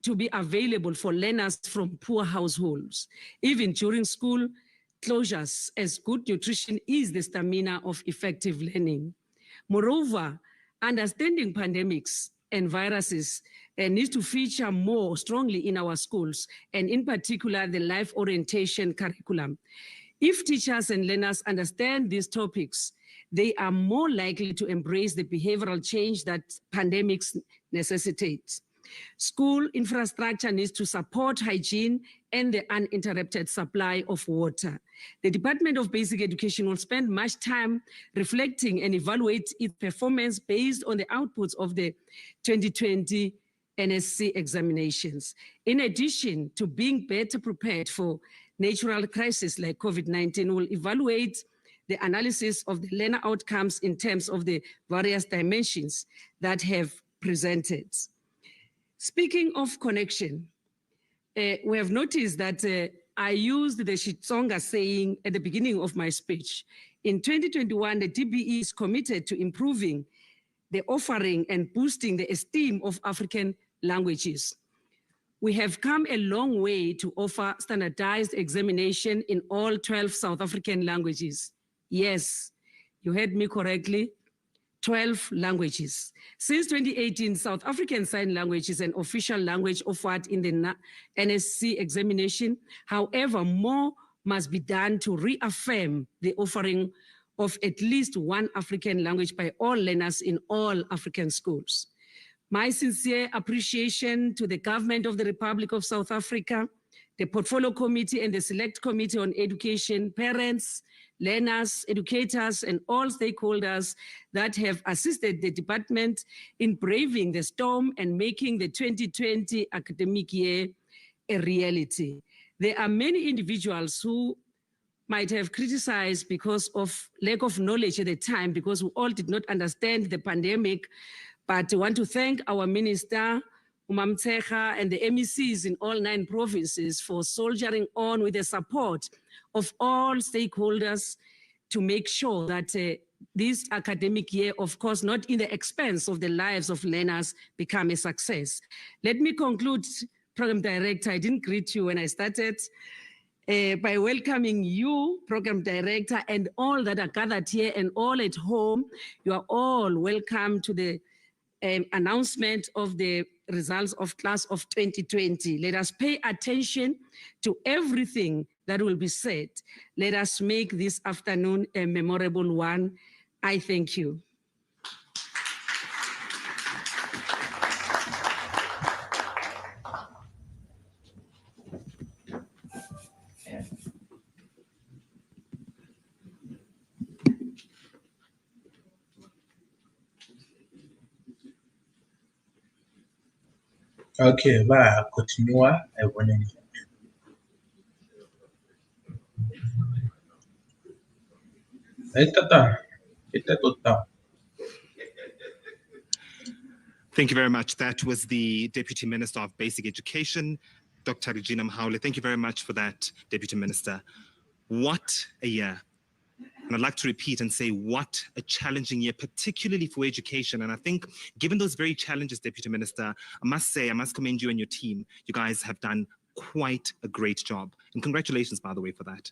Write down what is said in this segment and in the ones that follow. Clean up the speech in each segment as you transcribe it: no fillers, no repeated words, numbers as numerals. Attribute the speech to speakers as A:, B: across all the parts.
A: to be available for learners from poor households, even during school closures, as good nutrition is the stamina of effective learning. Moreover, understanding pandemics and viruses needs to feature more strongly in our schools, and in particular, the life orientation curriculum. If teachers and learners understand these topics, they are more likely to embrace the behavioral change that pandemics necessitate. School infrastructure needs to support hygiene and the uninterrupted supply of water. The Department of Basic Education will spend much time reflecting and evaluate its performance based on the outputs of the 2020 NSC examinations. In addition to being better prepared for natural crises like COVID-19, will evaluate the analysis of the learner outcomes in terms of the various dimensions that have presented. Speaking of connection, we have noticed that I used the Xitsonga saying at the beginning of my speech. In 2021, the DBE is committed to improving the offering and boosting the esteem of African languages. We have come a long way to offer standardized examination in all 12 South African languages. Yes, you heard me correctly, 12 languages. Since 2018, South African Sign Language is an official language offered in the NSC examination. However, more must be done to reaffirm the offering of at least one African language by all learners in all African schools. My sincere appreciation to the government of the Republic of South Africa, the Portfolio Committee and the Select Committee on Education, parents, learners, educators, and all stakeholders that have assisted the department in braving the storm and making the 2020 academic year a reality. There are many individuals who might have criticized because of lack of knowledge at the time, because we all did not understand the pandemic. But I want to thank our Minister, Umamtecha, and the MECs in all 9 provinces for soldiering on with the support of all stakeholders to make sure that this academic year, of course, not in the expense of the lives of learners, become a success. Let me conclude, Program Director, I didn't greet you when I started, by welcoming you, Program Director, and all that are gathered here and all at home. You are all welcome to the announcement of the results of class of 2020. Let us pay attention to everything that will be said. Let us make this afternoon a memorable one. I thank you.
B: Okay, va continua e buona
C: Thank you very much. That was the Deputy Minister of Basic Education, Dr. Regina Mhaule. Thank you very much for that, Deputy Minister. What a year. And I'd like to repeat and say what a challenging year, particularly for education. And I think given those very challenges, Deputy Minister, I must commend you and your team. You guys have done quite a great job. And congratulations, by the way, for that.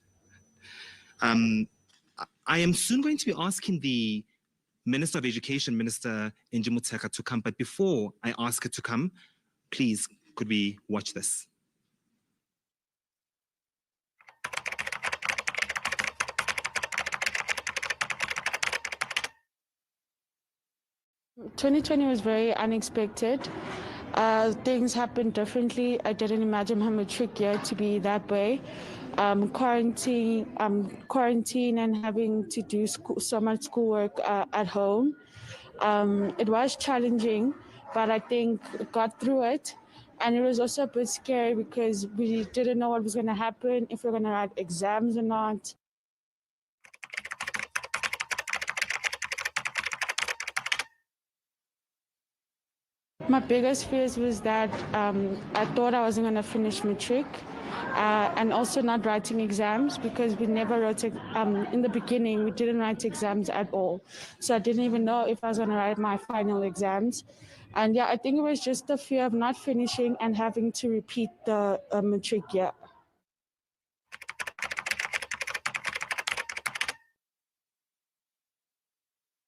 C: I am soon going to be asking the Minister of Education, Minister Njimuteka, to come. But before I ask her to come, please, could we watch this?
D: 2020 was very unexpected. Things happened differently. I didn't imagine my matric year to be that way. Quarantine and having to do so much schoolwork at home. It was challenging, but I think I got through it. And it was also a bit scary because we didn't know what was going to happen, if we were going to write exams or not. My biggest fears was that I thought I wasn't going to finish matric. and also not writing exams, because we never wrote, in the beginning, we didn't write exams at all. So I didn't even know if I was going to write my final exams. And yeah, I think it was just the fear of not finishing and having to repeat the matric year.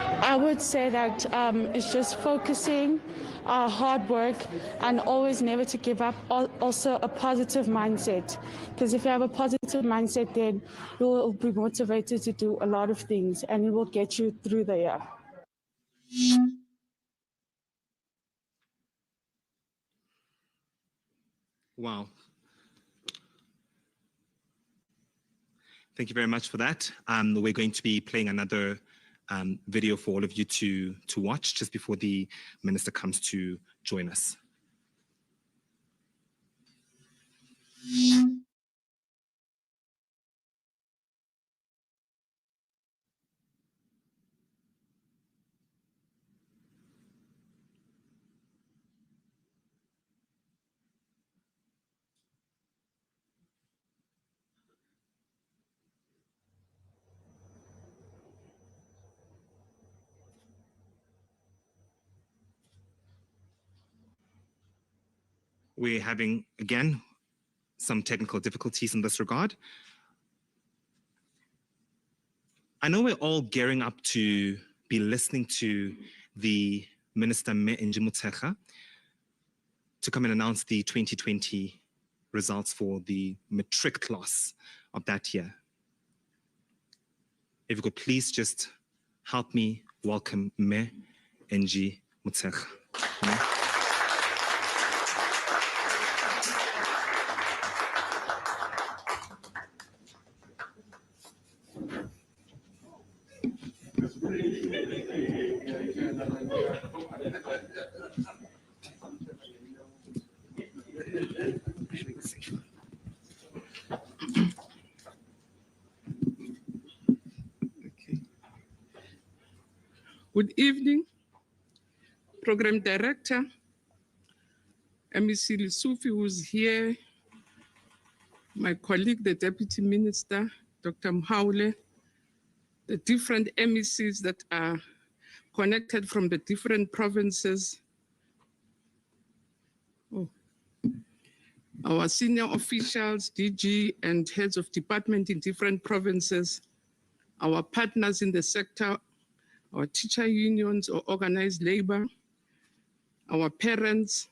D: I would say that it's just focusing, hard work, and always never to give up. Also a positive mindset, because if you have a positive mindset, then you will be motivated to do a lot of things, and it will get you through the year.
C: Wow. Thank you very much for that. We're going to be playing another video for all of you to watch just before the minister comes to join us. We're having, again, some technical difficulties in this regard. I know we're all gearing up to be listening to the Minister Me Motshekga to come and announce the 2020 results for the matric class of that year. If you could please just help me welcome Me Motshekga.
E: Good evening, Program Director, MEC Lissufi, who's here, my colleague, the Deputy Minister, Dr. Mhaule, the different MECs that are connected from the different provinces, our senior officials, DG and heads of department in different provinces, our partners in the sector, our teacher unions or organized labor, our parents,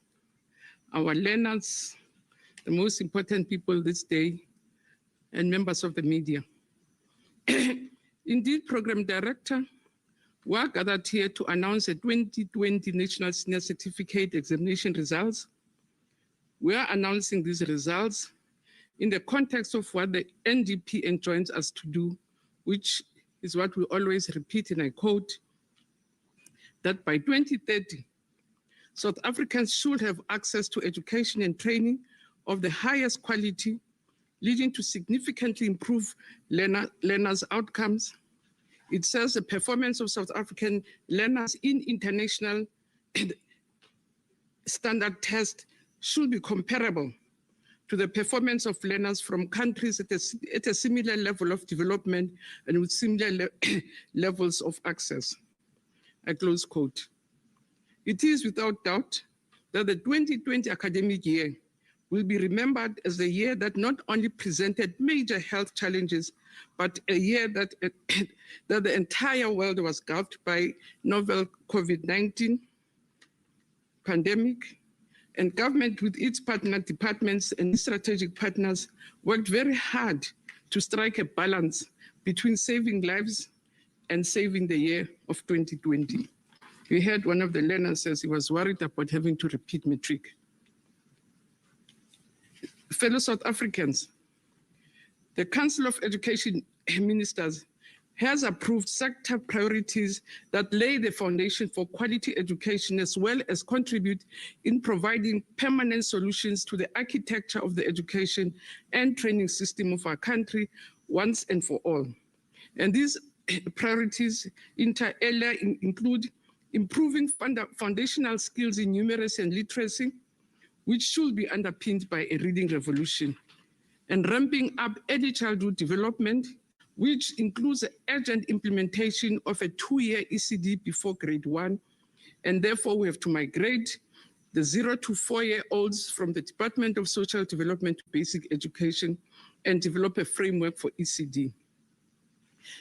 E: our learners, the most important people this day, and members of the media. Indeed, Program Director, we are gathered here to announce the 2020 National Senior Certificate Examination results. We are announcing these results in the context of what the NDP enjoins us to do, which is what we always repeat, and I quote, that by 2030, South Africans should have access to education and training of the highest quality, leading to significantly improved learners' outcomes. It says the performance of South African learners in international standard tests should be comparable to the performance of learners from countries at a similar level of development and with similar levels of access. A close quote. It is without doubt that the 2020 academic year will be remembered as a year that not only presented major health challenges, but a year that, that the entire world was gulfed by novel COVID-19 pandemic, and government with its partner departments and strategic partners worked very hard to strike a balance between saving lives and saving the year of 2020. We heard one of the learners says he was worried about having to repeat matric. Fellow South Africans, the Council of Education Ministers has approved sector priorities that lay the foundation for quality education, as well as contribute in providing permanent solutions to the architecture of the education and training system of our country once and for all. And these priorities inter alia include improving foundational skills in numeracy and literacy, which should be underpinned by a reading revolution. and ramping up early childhood development, which includes the urgent implementation of a 2-year ECD before grade 1. And therefore, we have to migrate the 0 to 4-year-olds from the Department of Social Development to basic education and develop a framework for ECD.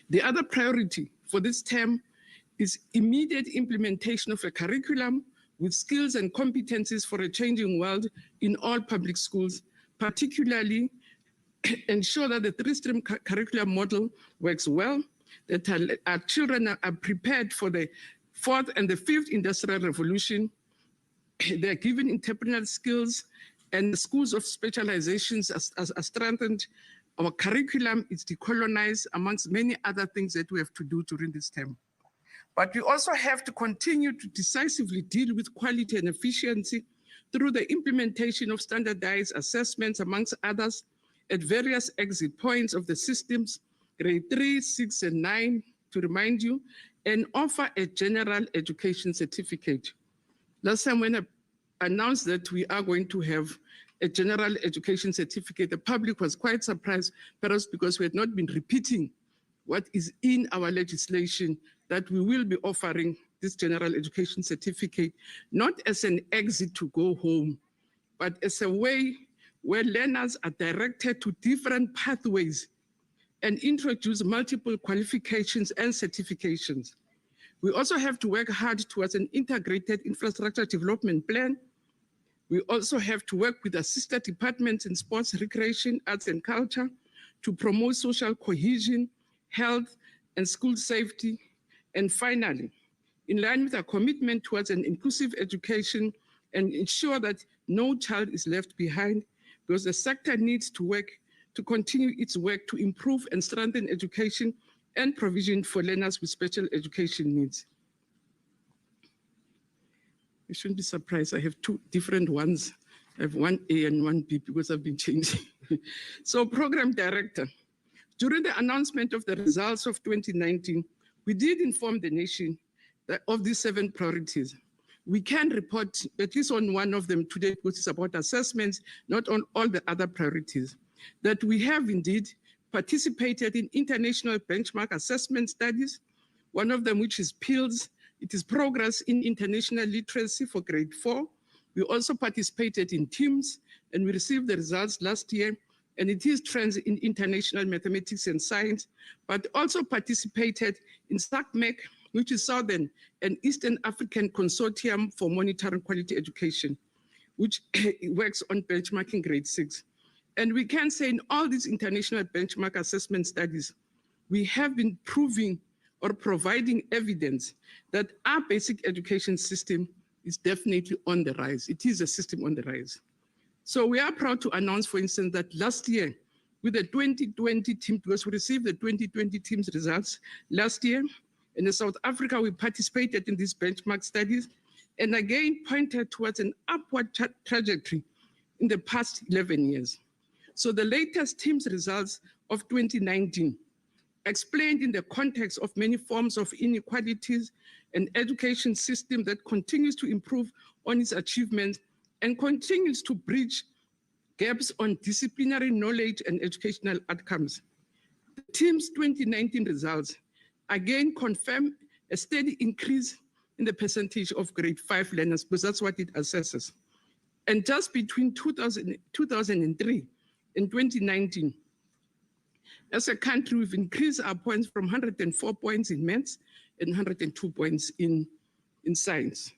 E: The other priority for this term is immediate implementation of a curriculum with skills and competencies for a changing world in all public schools, particularly ensure that the 3-stream curriculum model works well, that our children are prepared for the 4th and the 5th industrial revolution. They're given entrepreneurial skills, and the schools of specializations are strengthened. Our curriculum is decolonized, amongst many other things that we have to do during this term. But we also have to continue to decisively deal with quality and efficiency through the implementation of standardized assessments, amongst others, at various exit points of the systems, grade 3, 6, and 9, to remind you, and offer a general education certificate. Last time when I announced that we are going to have a general education certificate, the public was quite surprised, perhaps because we had not been repeating what is in our legislation, that we will be offering this general education certificate, not as an exit to go home, but as a way where learners are directed to different pathways and introduce multiple qualifications and certifications. We also have to work hard towards an integrated infrastructure development plan. We also have to work with assisted departments in sports, recreation, arts, and culture to promote social cohesion, health, and school safety. And finally, in line with our commitment towards an inclusive education and ensure that no child is left behind, because the sector needs to work to continue its work to improve and strengthen education and provision for learners with special education needs. You shouldn't be surprised, I have 2 different ones. I have 1A and 1B because I've been changing. So program director, during the announcement of the results of 2019, we did inform the nation that of these 7 priorities. We can report at least on one of them today, which is about assessments, not on all the other priorities, that we have indeed participated in international benchmark assessment studies, one of them which is PILS. It is progress in international literacy for grade 4. We also participated in TIMS, and we received the results last year, and it is trends in international mathematics and science, but also participated in SACMEC, which is Southern and Eastern African Consortium for Monitoring Quality Education, which works on benchmarking grade 6. And we can say in all these international benchmark assessment studies, we have been proving or providing evidence that our basic education system is definitely on the rise. It is a system on the rise. So we are proud to announce, for instance, that last year, with the 2020 team, because we received the 2020 team's results last year, and in South Africa, we participated in these benchmark studies, and again pointed towards an upward trajectory in the past 11 years. So the latest team's results of 2019 explained in the context of many forms of inequalities, an education system that continues to improve on its achievements and continues to bridge gaps on disciplinary knowledge and educational outcomes. The team's 2019 results again confirm a steady increase in the percentage of grade 5 learners, because that's what it assesses. And just between 2003 and 2019, as a country, we've increased our points from 104 points in maths and 102 points in science.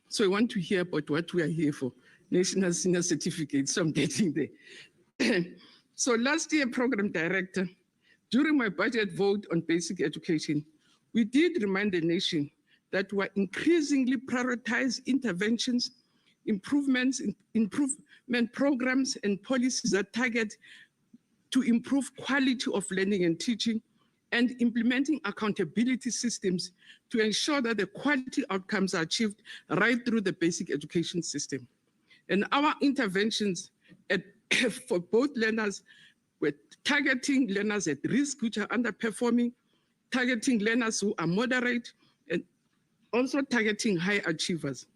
E: So I want to hear about what we are here for, National Senior Certificate, so I'm getting there. So last year, Program Director, during my budget vote on basic education, we did remind the nation that we're increasingly prioritize interventions, improvement programs and policies that target to improve quality of learning and teaching, and implementing accountability systems to ensure that the quality outcomes are achieved right through the basic education system. And our interventions for both learners, we're targeting learners at risk, which are underperforming, targeting learners who are moderate, and also targeting high achievers.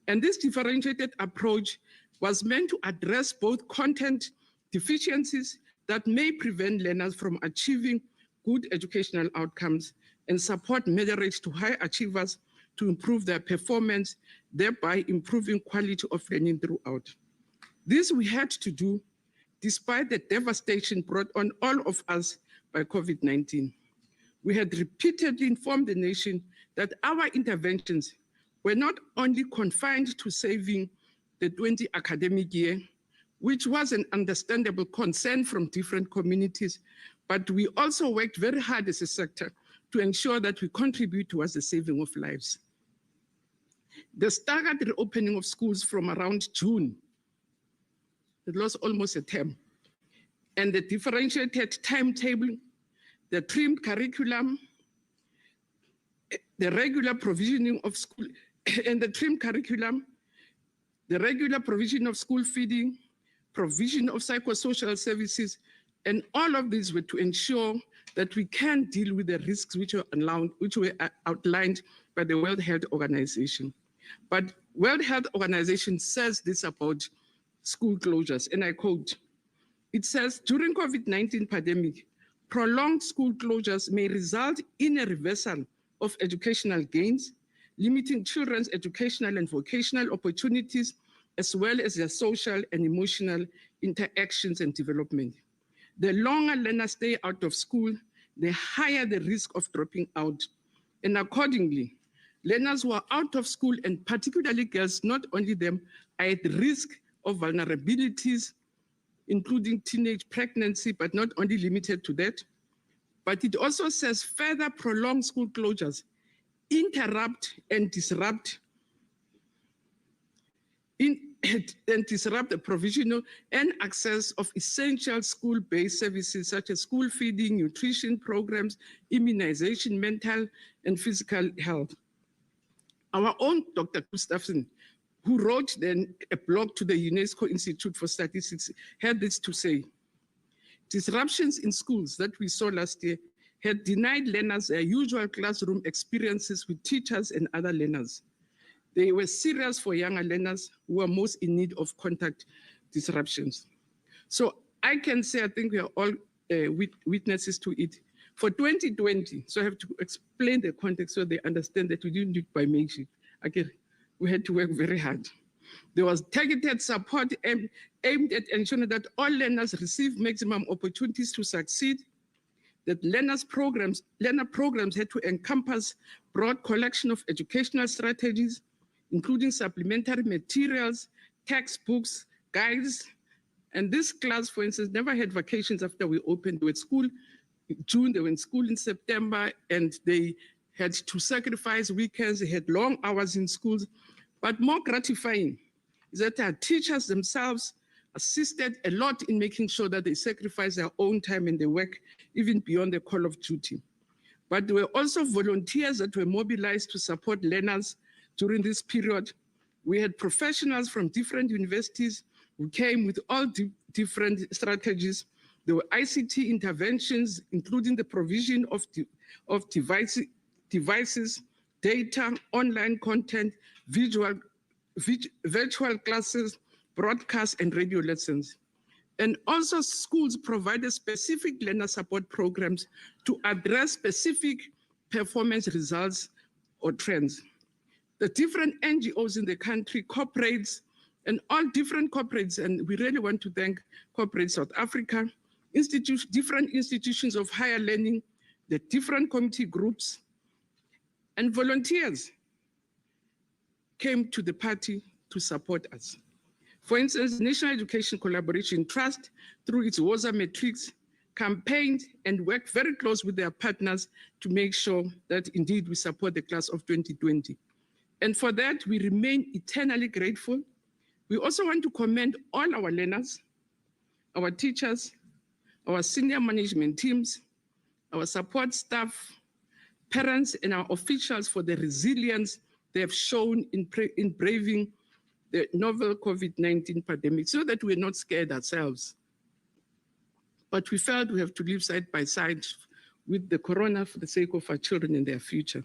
E: And this differentiated approach was meant to address both content deficiencies that may prevent learners from achieving good educational outcomes and support moderate to high achievers to improve their performance, thereby improving quality of learning throughout. This we had to do despite the devastation brought on all of us by COVID-19. We had repeatedly informed the nation that our interventions were not only confined to saving the 20 academic year, which was an understandable concern from different communities, but we also worked very hard as a sector to ensure that we contribute towards the saving of lives. The staggered reopening of schools from around June, it lost almost a term, and the differentiated timetable, the trimmed curriculum, the regular provisioning of school, and the trimmed curriculum, the regular provision of school feeding, provision of psychosocial services, and all of these were to ensure that we can deal with the risks which were outlined by the World Health Organization. But World Health Organization says this about school closures, and I quote, it says, during COVID-19 pandemic, prolonged school closures may result in a reversal of educational gains, limiting children's educational and vocational opportunities, as well as their social and emotional interactions and development. The longer learners stay out of school, the higher the risk of dropping out. And accordingly, learners who are out of school, and particularly girls, not only them, are at risk of vulnerabilities, including teenage pregnancy, but not only limited to that. But it also says further prolonged school closures interrupt and disrupt the provisional and access of essential school-based services such as school feeding, nutrition programs, immunization, mental and physical health. Our own Dr. Gustafsson, who wrote then a blog to the UNESCO Institute for Statistics, had this to say: disruptions in schools that we saw last year had denied learners their usual classroom experiences with teachers and other learners. They were serious for younger learners who were most in need of contact disruptions. So I can say, I think we are all witnesses to it. For 2020, so I have to explain the context so they understand that we didn't do it by makeshift. Again, we had to work very hard. There was targeted support aimed at ensuring that all learners receive maximum opportunities to succeed, that learner programs had to encompass broad collection of educational strategies, including supplementary materials, textbooks, guides. And this class, for instance, never had vacations after we opened. They were at school in June, they were in school in September, and they had to sacrifice weekends, they had long hours in schools. But more gratifying is that our teachers themselves assisted a lot in making sure that they sacrifice their own time and they work even beyond the call of duty. But there were also volunteers that were mobilized to support learners during this period. We had professionals from different universities who came with all different strategies. There were ICT interventions, including the provision of devices, data, online content, virtual classes, broadcast, and radio lessons. And also schools provided specific learner support programs to address specific performance results or trends. The different NGOs in the country, corporates, and all different corporates, and we really want to thank Corporate South Africa, different institutions of higher learning, the different committee groups, and volunteers came to the party to support us. For instance, National Education Collaboration Trust, through its WOZA Matric, campaigned and worked very close with their partners to make sure that indeed we support the class of 2020. And for that, we remain eternally grateful. We also want to commend all our learners, our teachers, our senior management teams, our support staff, parents, and our officials for the resilience they have shown in braving the novel COVID-19 pandemic, so that we're not scared ourselves. But we felt we have to live side by side with the corona for the sake of our children and their future.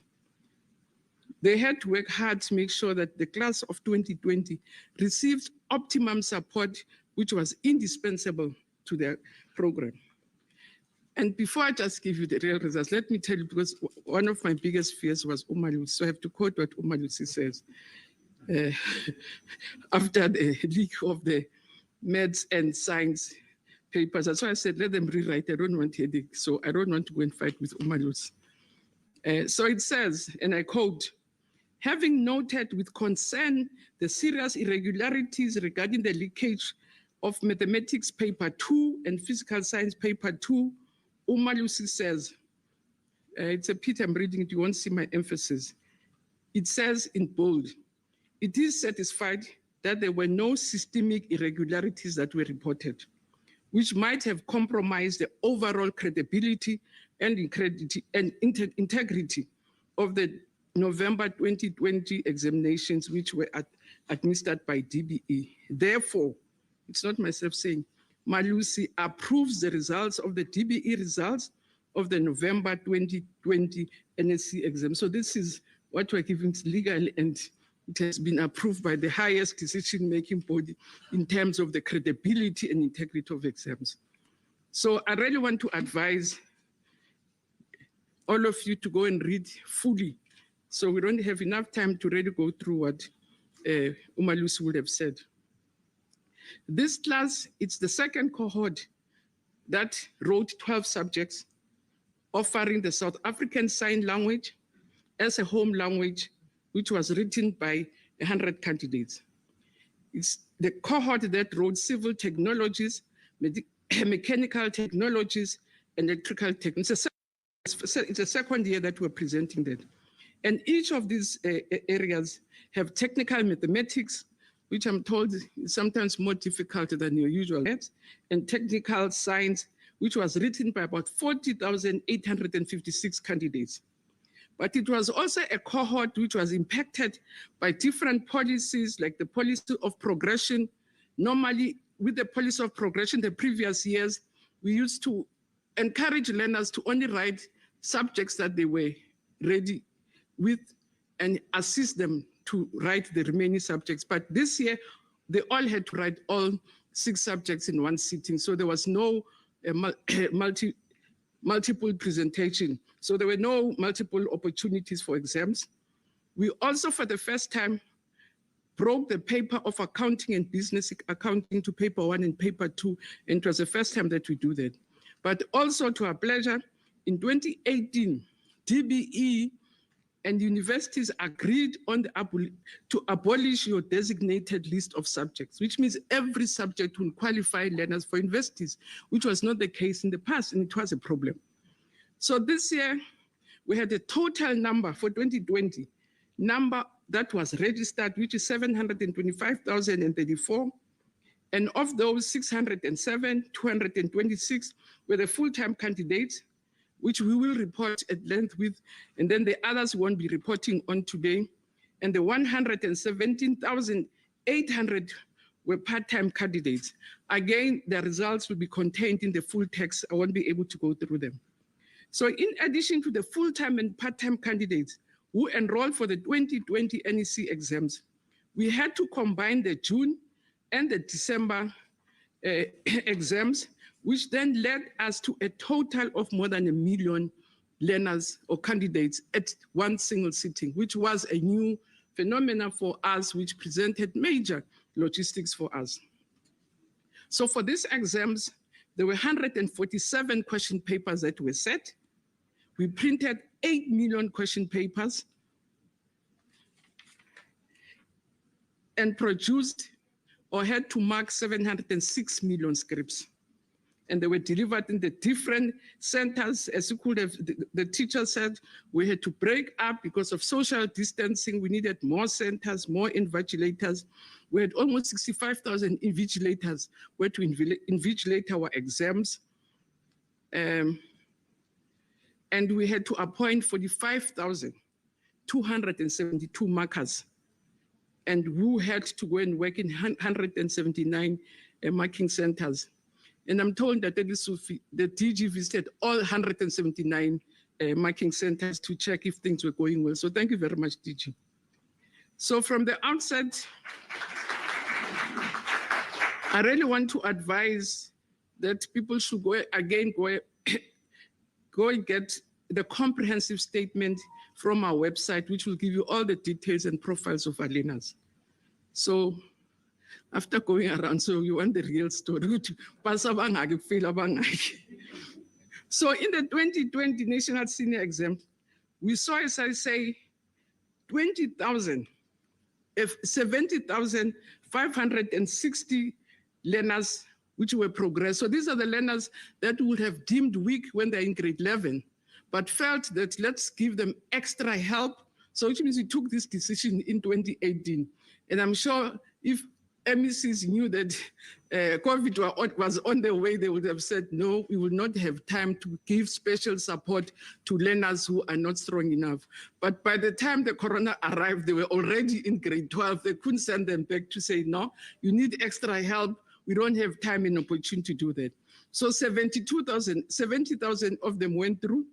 E: They had to work hard to make sure that the class of 2020 received optimum support, which was indispensable to their program. And before I just give you the real results, let me tell you, because one of my biggest fears was Umalusi. So I have to quote what Umalusi says. After the leak of the maths and science papers. That's why I said, let them rewrite. I don't want headache. So I don't want to go and fight with Umalusi. So it says, and I quote, having noted with concern the serious irregularities regarding the leakage of mathematics paper 2 and physical science paper 2, Umalusi says, it's a pity I'm reading it, you won't see my emphasis. It says in bold, it is satisfied that there were no systemic irregularities that were reported, which might have compromised the overall credibility and integrity of the November 2020 examinations, which were administered by DBE. Therefore, it's not myself saying, Malusi approves the results of the DBE results of the November 2020 NSC exam. So this is what we're giving legal, and it has been approved by the highest decision-making body in terms of the credibility and integrity of exams. So I really want to advise all of you to go and read fully. So we don't have enough time to really go through what Umalusi would have said. This class, it's the second cohort that wrote 12 subjects, offering the South African Sign Language as a home language, which was written by 100 candidates. It's the cohort that wrote civil technologies, mechanical technologies, and electrical technologies. It's a second year that we're presenting that. And each of these areas have technical mathematics, which I'm told is sometimes more difficult than your usual maths, and technical science, which was written by about 40,856 candidates. But it was also a cohort which was impacted by different policies, like the policy of progression. Normally, with the policy of progression, the previous years, we used to encourage learners to only write subjects that they were ready with and assist them to write the remaining subjects. But this year, they all had to write all 6 subjects in one sitting. So there was no multiple presentation. So there were no multiple opportunities for exams. We also, for the first time, broke the paper of accounting and business accounting to paper 1 and paper 2. And it was the first time that we do that. But also, to our pleasure, in 2018, DBE and universities agreed on to abolish your designated list of subjects, which means every subject will qualify learners for universities, which was not the case in the past, and it was a problem. So this year, we had a total number for 2020, number that was registered, which is 725,034. And of those, 607, 226 were the full-time candidates, which we will report at length with, and then the others won't be reporting on today. And the 117,800 were part-time candidates. Again, the results will be contained in the full text. I won't be able to go through them. So in addition to the full-time and part-time candidates who enrolled for the 2020 NEC exams, we had to combine the June and the December exams, which then led us to a total of more than 1 million learners or candidates at one single sitting, which was a new phenomenon for us, which presented major logistics for us. So for these exams, there were 147 question papers that were set. We printed 8 million question papers and produced or had to mark 706 million scripts. And they were delivered in the different centers. As you could have, the teacher said, we had to break up because of social distancing. We needed more centers, more invigilators. We had almost 65,000 invigilators who had to invigilate our exams. And we had to appoint 45,272 markers, and who had to go and work in 179 marking centers. And I'm told that the DG visited all 179 marking centers to check if things were going well. So thank you very much, DG. So from the outset, I really want to advise that people should go and get the comprehensive statement from our website, which will give you all the details and profiles of our learners. So after going around, so you want the real story. So in the 2020 National Senior Exam, we saw, as I say, 70,560 learners which were progressed. So these are the learners that would have deemed weak when they're in grade 11, but felt that let's give them extra help. So which means we took this decision in 2018. And I'm sure if MECs knew that COVID was on the way, they would have said, no, we will not have time to give special support to learners who are not strong enough. But by the time the corona arrived, they were already in grade 12. They couldn't send them back to say, no, you need extra help. We don't have time and opportunity to do that. So 70,000 of them went through.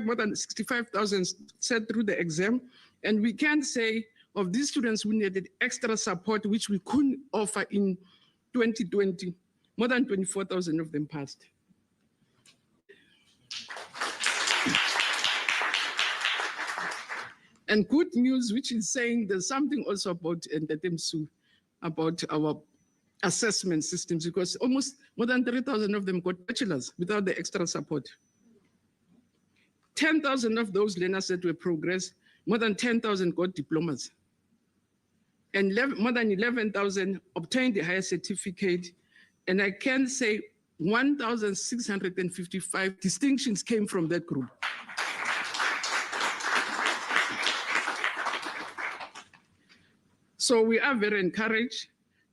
E: More than 65,000 sat through the exam. And we can say of these students who needed extra support, which we couldn't offer in 2020, more than 24,000 of them passed. And good news, which is saying there's something also about about our assessment systems, because almost more than 3,000 of them got bachelors without the extra support. 10,000 of those learners that were progressed, more than 10,000 got diplomas. And more than 11,000 obtained the higher certificate. And I can say 1,655 distinctions came from that group. So we are very encouraged,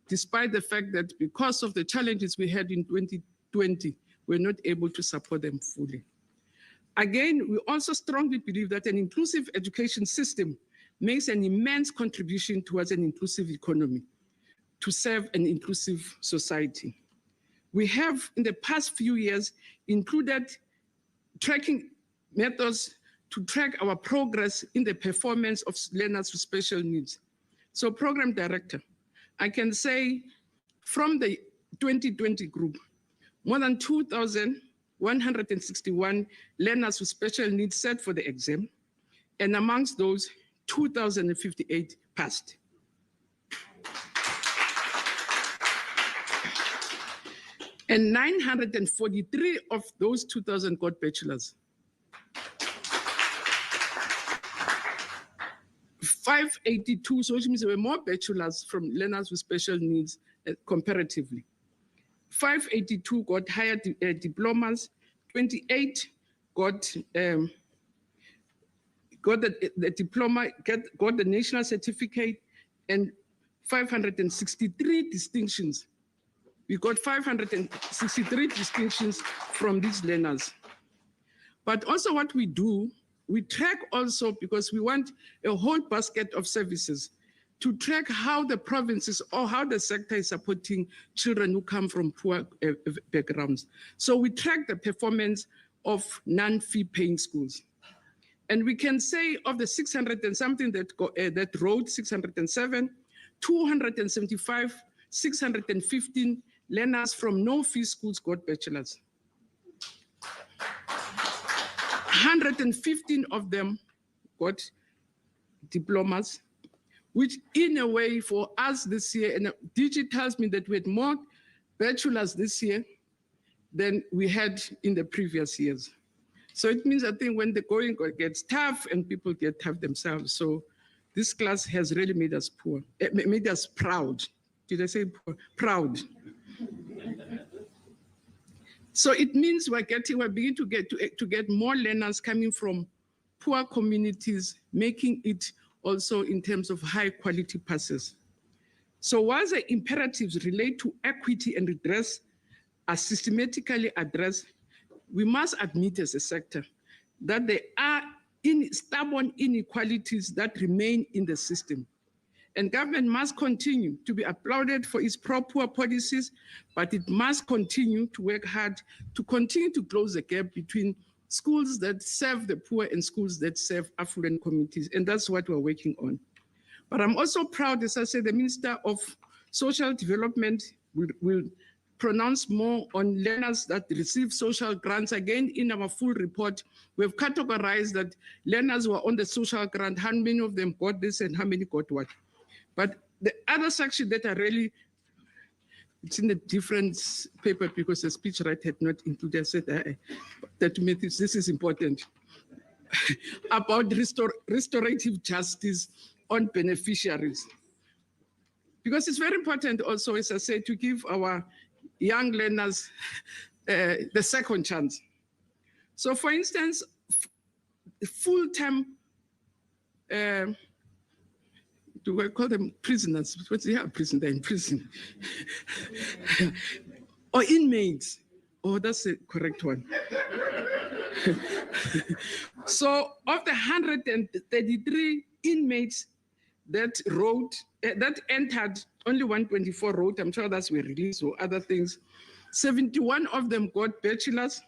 E: despite the fact that because of the challenges we had in 2020, we're not able to support them fully. Again, we also strongly believe that an inclusive education system makes an immense contribution towards an inclusive economy to serve an inclusive society. We have, in the past few years, included tracking methods to track our progress in the performance of learners with special needs. So, program director, I can say from the 2020 group, more than 2,161 learners with special needs sat for the exam, and amongst those, 2,058 passed. And 943 of those 2,000 got bachelors. 582, so which means there were more bachelors from learners with special needs comparatively. 582 got higher diplomas, 28 got the diploma, got the national certificate, and 563 distinctions. We got 563 distinctions from these learners. But also what we do, we track also, because we want a whole basket of services, to track how the provinces or how the sector is supporting children who come from poor backgrounds. So we track the performance of non-fee paying schools. And we can say of the 600 and something that wrote 607, 275, 615 learners from no-fee schools got bachelors. 115 of them got diplomas, which in a way for us this year, and DG tells me that we had more bachelors this year than we had in the previous years. So it means, I think, when the going gets tough and people get tough themselves. So this class has really made us made us proud. Did I say poor? Proud. So it means we're beginning to get more learners coming from poor communities, making it also in terms of high quality passes. So while the imperatives relate to equity and redress are systematically addressed, we must admit as a sector that there are stubborn inequalities that remain in the system. And government must continue to be applauded for its pro-poor policies, but it must continue to work hard to continue to close the gap between schools that serve the poor and schools that serve affluent communities. And that's what we're working on. But I'm also proud, as I said, the Minister of Social Development, We'll pronounce more on learners that receive social grants. Again, in our full report, we've categorized that learners who are on the social grant, how many of them got this and how many got what. But the other section that are really, it's in a different paper because the speechwriter had not included, I said that this is important, about restorative justice on beneficiaries. Because it's very important also, as I said, to give our young learners the second chance. So for instance, full-time, do I call them prisoners? What's the prison? They're in prison. Or inmates. Oh, that's the correct one. So of the 133 inmates that that entered, only 124 wrote, I'm sure that's were released or other things. 71 of them got bachelors.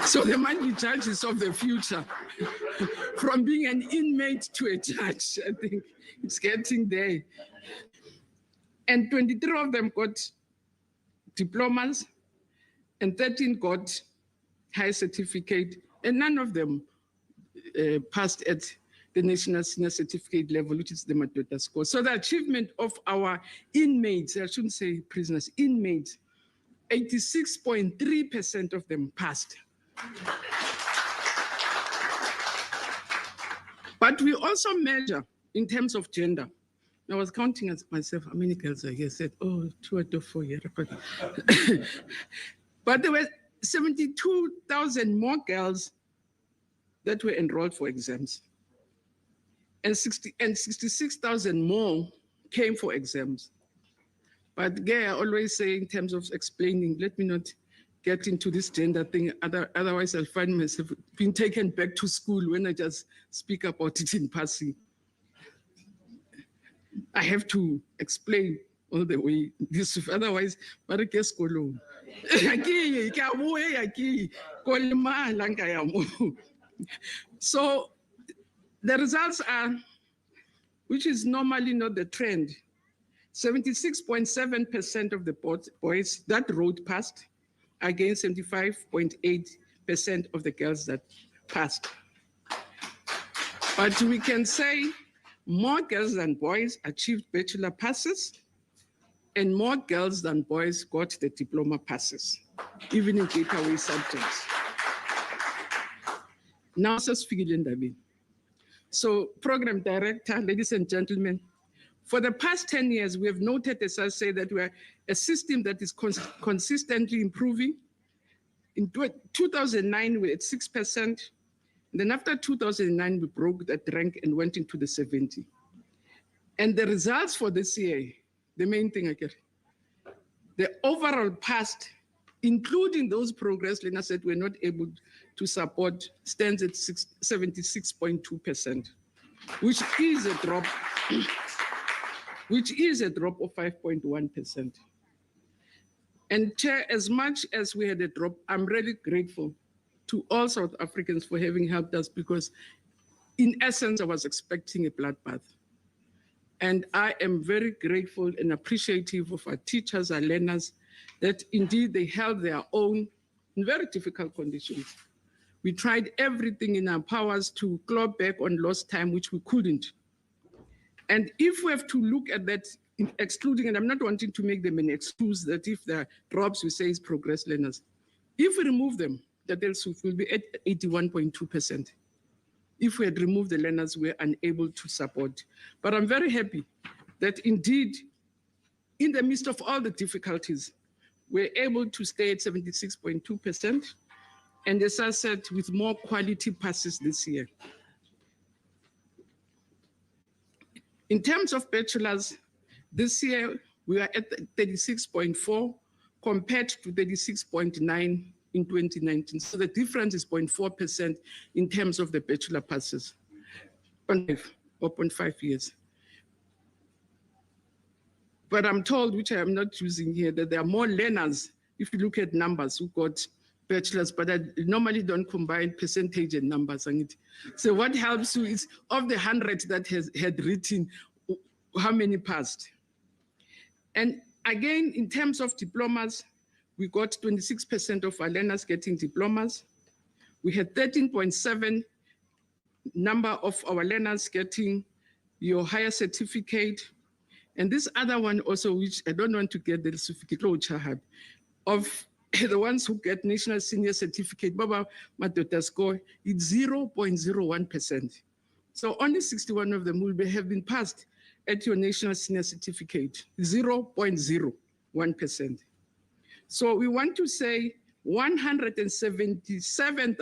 E: So they might be judges of the future. From being an inmate to a judge, I think it's getting there. And 23 of them got diplomas, and 13 got high certificate, and none of them passed at the national senior certificate level, which is the Matric score. So the achievement of our inmates, I shouldn't say prisoners, inmates, 86.3% of them passed. But we also measure in terms of gender. I was counting as myself, how many girls are here? I said, oh, 2 out of 4 here. But there were 72,000 more girls that were enrolled for exams. And 66,000 more came for exams. But Gay, I always say in terms of explaining, let me not get into this gender thing, otherwise I'll find myself being taken back to school when I just speak about it in passing. I have to explain all the way this, otherwise, so the results are, which is normally not the trend, 76.7% of the boys that wrote passed, against 75.8% of the girls that passed. But we can say more girls than boys achieved bachelor passes, and more girls than boys got the diploma passes, even in gateway subjects. Now, so program director, ladies and gentlemen, for the past 10 years, we have noted, as I say, that we're a system that is consistently improving. In 2009, we were at 6%. Then after 2009, we broke that rank and went into the 70. And the results for this year, the main thing I get, the overall passed, including those progress learners that we're not able to support, stands at 76.2%, which is a drop, of 5.1%. And Chair, as much as we had a drop, I'm really grateful to all South Africans for having helped us, because in essence, I was expecting a bloodbath. And I am very grateful and appreciative of our teachers, our learners, that indeed they held their own in very difficult conditions. We tried everything in our powers to claw back on lost time, which we couldn't. And if we have to look at that, excluding, and I'm not wanting to make them an excuse that if there are drops, we say it's progress learners. If we remove them, the DELSUF will be at 81.2%. If we had removed the learners, we're unable to support. But I'm very happy that indeed, in the midst of all the difficulties, we're able to stay at 76.2%. And as I said, with more quality passes this year. In terms of bachelors, this year we are at 36.4 compared to 36.9 in 2019. So the difference is 0.4% in terms of the bachelor passes, 0.5 years. But I'm told, which I am not using here, that there are more learners, if you look at numbers, who got bachelors, but I normally don't combine percentage and numbers. So what helps you is, of the 100 that had written, how many passed? And again, in terms of diplomas, we got 26% of our learners getting diplomas. We had 13.7 number of our learners getting your higher certificate. And this other one also, which I don't want to get the certificate of the ones who get national senior certificate, Baba Madota score, it's 0.01%. So only 61 of them will have been passed at your national senior certificate, 0.01%. So we want to say 177.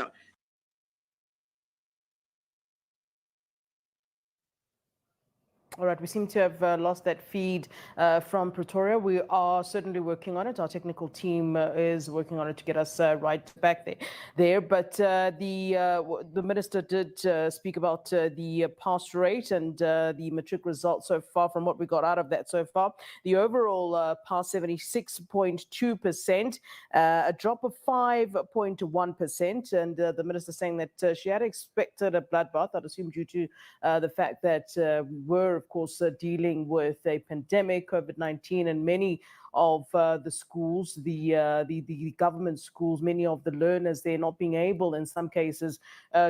F: All right, we seem to have lost that feed from Pretoria. We are certainly working on it. Our technical team is working on it to get us right back there. But the minister did speak about the pass rate and the matric results so far. From what we got out of that so far, the overall pass 76.2%, a drop of 5.1%, and the minister saying that she had expected a bloodbath, I'd assume due to the fact that we're of course dealing with a pandemic, COVID-19, and many of the schools, the government schools, many of the learners, they're not being able in some cases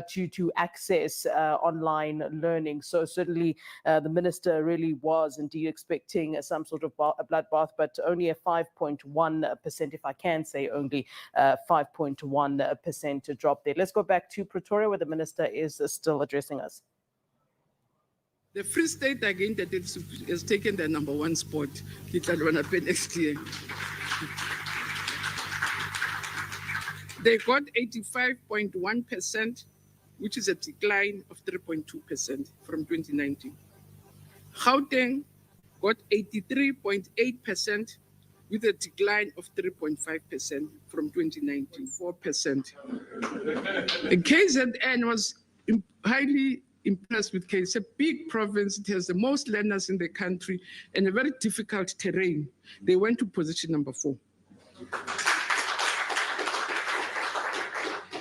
F: to access online learning. So certainly the minister really was indeed expecting some sort of a bloodbath, but only a 5.1%, if I can say only 5.1% drop there. Let's go back to Pretoria, where the minister is still addressing us.
E: The Free State, again, that has taken the #1 spot. That will happen next year. They got 85.1%, which is a decline of 3.2% from 2019. Gauteng got 83.8%, with a decline of 3.5% from 2019, 4%. And KZN was highly impressed with K. It's a big province. It has the most learners in the country and a very difficult terrain. They went to position #4.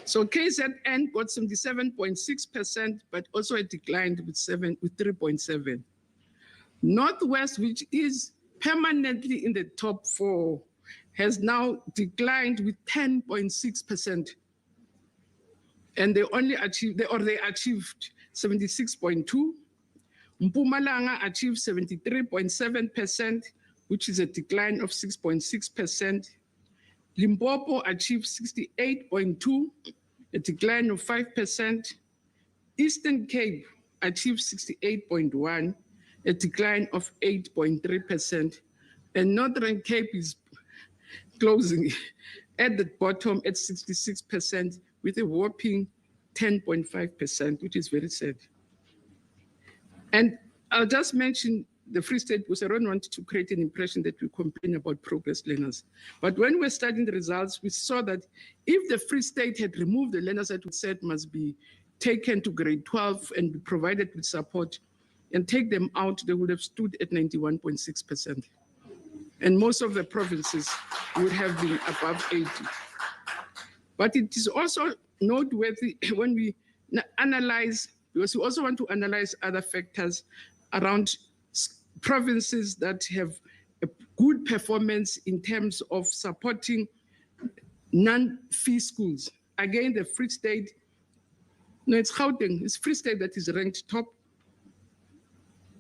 E: So KZN got 77.6%, but also it declined with 3.7. Northwest, which is permanently in the top 4, has now declined with 10.6%. And they achieved 76.2. Mpumalanga achieved 73.7%, which is a decline of 6.6%. Limpopo achieved 68.2, a decline of 5%. Eastern Cape achieved 68.1, a decline of 8.3%. And Northern Cape is closing at the bottom at 66%, with a whopping 10.5%, which is very sad. And I'll just mention the Free State, because I don't want to create an impression that we complain about progress learners. But when we're studying the results, we saw that if the Free State had removed the learners that we said must be taken to grade 12 and be provided with support and take them out, they would have stood at 91.6%. And most of the provinces would have been above 80. But it is also noteworthy when we analyze, because we also want to analyze other factors around provinces that have a good performance in terms of supporting non-fee schools. Again, the Free State, no, it's Gauteng, it's Free State that is ranked top.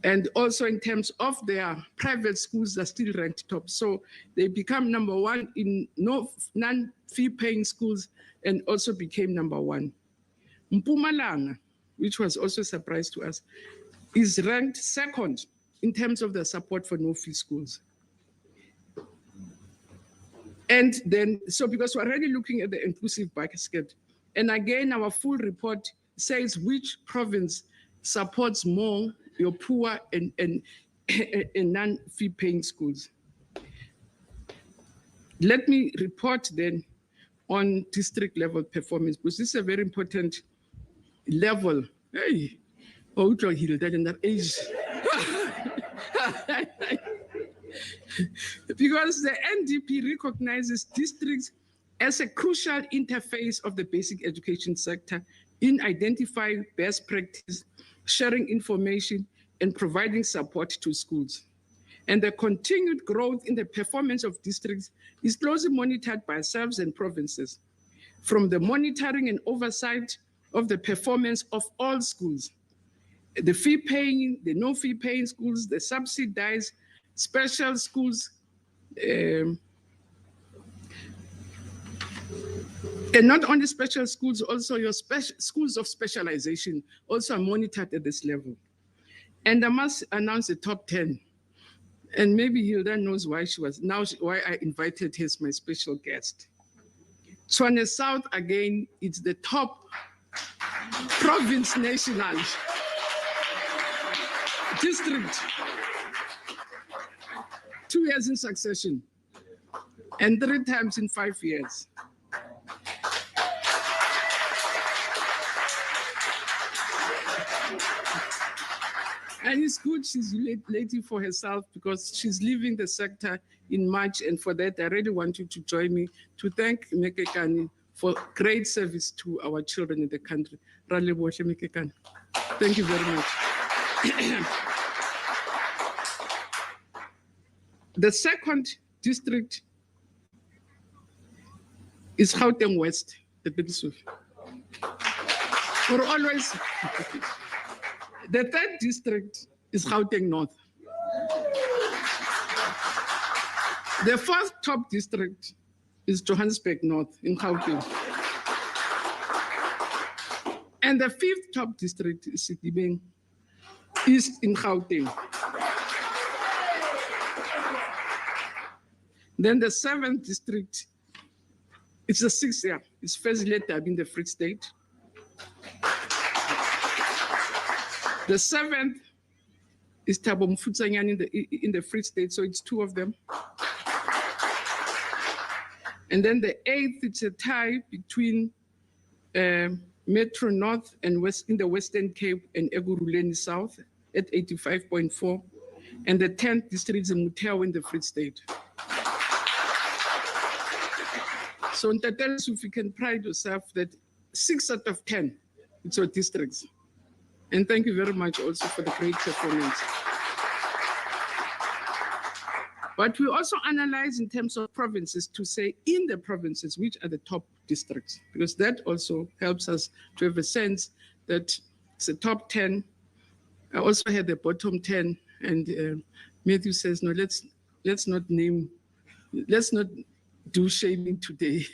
E: And also in terms of their private schools, they're still ranked top. So they become #1 in non-fee paying schools and also became #1. Mpumalanga, which was also a surprise to us, is ranked 2nd in terms of the support for no-fee schools. And then, so because we're already looking at the inclusive basket, and again, our full report says which province supports more your poor and non-fee paying schools. Let me report then on district level performance, because this is a very important level. Hey, because the NDP recognizes districts as a crucial interface of the basic education sector in identifying best practice, sharing information, and providing support to schools. And the continued growth in the performance of districts is closely monitored by ourselves and provinces, from the monitoring and oversight of the performance of all schools, the fee-paying, the no-fee-paying schools, the subsidized special schools, and not only special schools, also your schools of specialization also are monitored at this level. And I must announce the top 10. And maybe Hilda knows why why I invited her as my special guest. Tshwane South, again, it's the top province national district, 2 years in succession, and 3 times in 5 years. And it's good she's lady for herself because she's leaving the sector in March. And for that, I really want you to join me to thank Mekekani for great service to our children in the country. Thank you very much. The second district is Gauteng West, the Bidisuf. For always. The third district is Gauteng North. The fourth top district is Johannesburg North in Gauteng. And the fifth top district is Sedibeng East in Gauteng. Then the seventh district, it's the sixth year, it's Fezile in the Free State. The seventh is Thabo Mfutsanyane in the Free State, so it's 2 of them. And then the eighth, it's a tie between Metro North and West in the Western Cape and Ekurhuleni South at 85.4. And the 10th district is in Muteo in the Free State. So Ntatela, if you can pride yourself that 6 out of 10, it's your districts. And thank you very much also for the great performance. But we also analyze in terms of provinces to say in the provinces, which are the top districts, because that also helps us to have a sense that it's the top 10. I also had the bottom 10, and Matthew says, no, let's not do shaming today.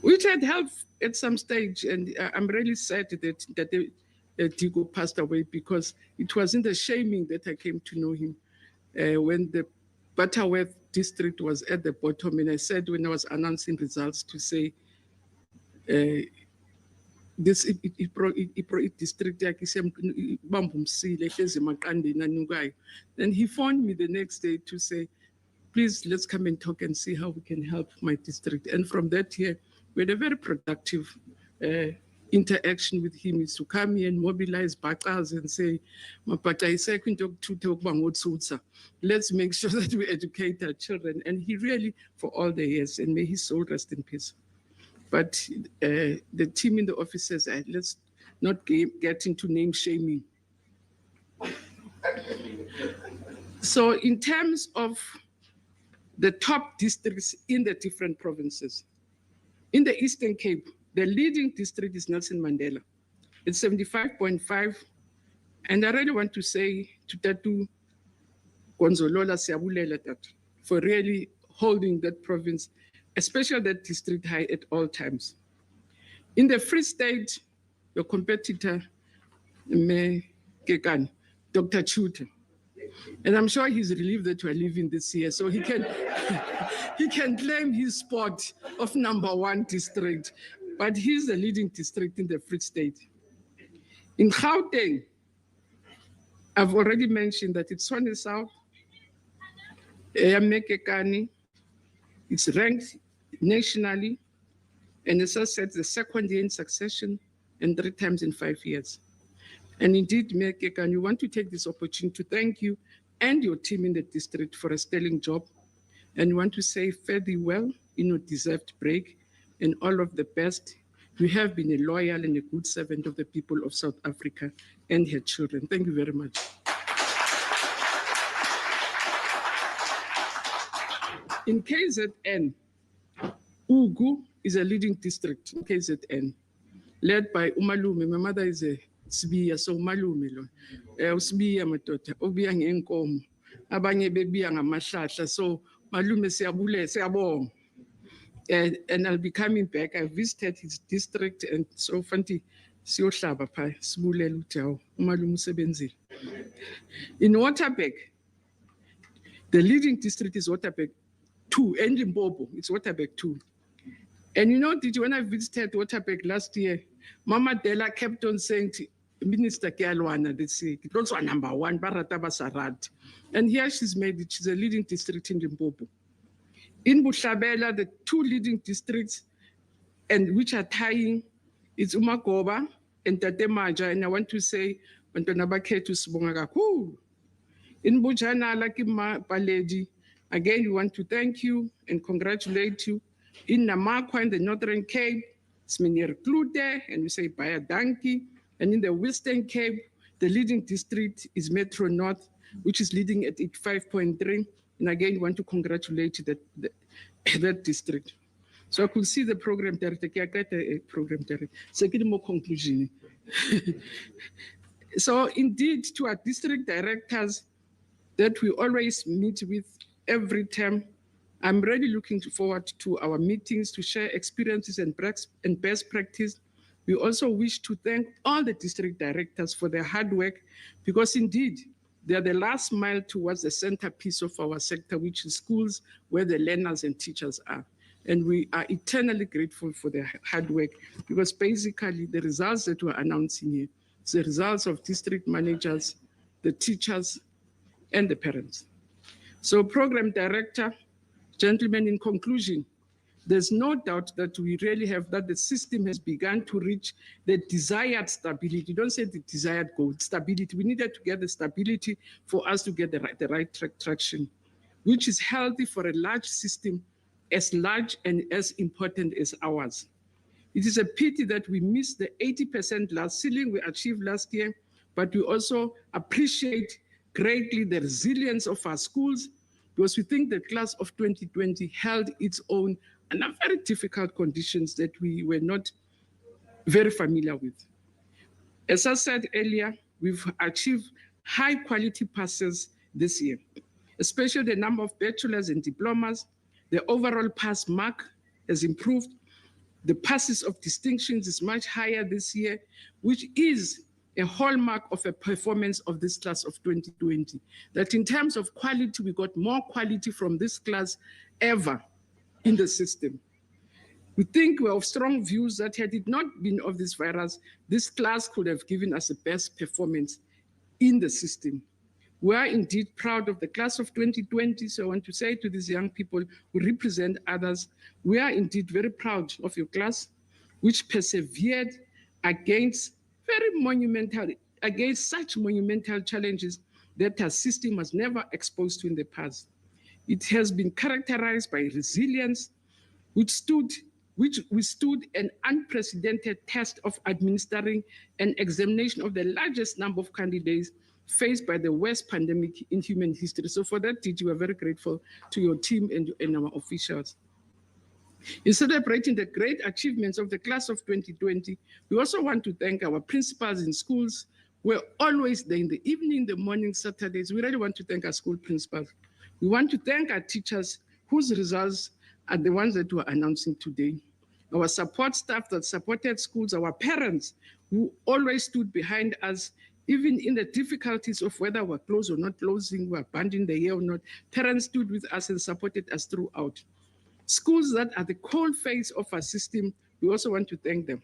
E: Which had helped at some stage, and I'm really sad that Digo passed away because it was in the shaming that I came to know him when the Butterworth district was at the bottom, and I said when I was announcing results to say this district, then he phoned me the next day to say, please, let's come and talk and see how we can help my district. And from that year, we had a very productive interaction with him, is to come here and mobilize Bakas and say, let's make sure that we educate our children. And he really, for all the years, and may his soul rest in peace. But the team in the office says, let's not get into name shaming. So in terms of the top districts in the different provinces, in the Eastern Cape, the leading district is Nelson Mandela. It's 75.5. And I really want to say to Tatu Gonzolola Siabulela for really holding that province, especially that district high at all times. In the Free State, your competitor, Dr. Chuta. And I'm sure he's relieved that we're leaving this year, so he can he can claim his spot of #1 district, but he's the leading district in the Free State. In Gauteng, I've already mentioned that it's Tshwane South, Mekekani, it's ranked nationally, and as I said, the second year in succession and 3 times in 5 years. And indeed, Mekekani, we want to take this opportunity to thank you and your team in the district for a sterling job. And we want to say fare thee well in your deserved break and all of the best. You have been a loyal and a good servant of the people of South Africa and her children. Thank you very much. In KZN, Ugu is a leading district in KZN, led by Umalume. My mother is a Sibiya, so Umalume lo. Usibiya madoda, obiya ngenkomo. Abanye bebiya ngamahlahla. So Malume siyabonga. And I'll be coming back. I visited his district and so fanti siyohlaba pha sibulela ukuthi hawu umalume usebenzile. In Waterberg, the leading district is Waterberg 2, and Limpopo, it's Waterberg 2. And you know, when I visited Waterberg last year, Mama Della kept on saying, Minister Kialwana, it was number 1, Barataba Sarat. And here she's made it, she's a leading district in Limpopo. In Bushabela, the 2 leading districts, and which are tying, it's Umagoba and Tatemaja. And I want to say, Bantonabake to Sibonga kakhulu. In Bujana, Lakima Paledi, again, we want to thank you and congratulate you. In Namakwa, in the Northern Cape, it's Minir Klute, and we say Baya Danki. And in the Western Cape, the leading district is Metro North, which is leading at 85.3. And again, we want to congratulate that district. So I could see the program director, program director. Second more conclusion. So indeed, to our district directors that we always meet with every term, I'm really looking forward to our meetings to share experiences and best practice. We also wish to thank all the district directors for their hard work, because indeed, they are the last mile towards the centerpiece of our sector, which is schools, where the learners and teachers are. And we are eternally grateful for their hard work, because basically the results that we're announcing here is the results of district managers, the teachers, and the parents. So program director, gentlemen, in conclusion, there's no doubt that we really have that the system has begun to reach the desired stability. Don't say the desired goal, stability. We needed to get the stability for us to get the right traction, which is healthy for a large system as large and as important as ours. It is a pity that we missed the 80% last ceiling we achieved last year, but we also appreciate greatly the resilience of our schools, because we think the class of 2020 held its own under very difficult conditions that we were not very familiar with. As I said earlier, we've achieved high quality passes this year, especially the number of bachelors and diplomas. The overall pass mark has improved. The passes of distinctions is much higher this year, which is a hallmark of a performance of this class of 2020. That in terms of quality, we got more quality from this class ever in the system. We think we have strong views that had it not been of this virus, this class could have given us the best performance in the system. We are indeed proud of the class of 2020. So I want to say to these young people who represent others, we are indeed very proud of your class, which persevered against such monumental challenges that our system was never exposed to in the past. It has been characterized by resilience, which withstood an unprecedented test of administering an examination of the largest number of candidates faced by the worst pandemic in human history. So for that, we are very grateful to your team and our officials. In celebrating the great achievements of the class of 2020, we also want to thank our principals in schools. We're always there in the evening, the morning, Saturdays. We really want to thank our school principals. We want to thank our teachers whose results are the ones that we're announcing today. Our support staff that supported schools, our parents who always stood behind us, even in the difficulties of whether we're closed or not closing, we're abandoning the year or not, parents stood with us and supported us throughout. Schools that are the cold face of our system, we also want to thank them.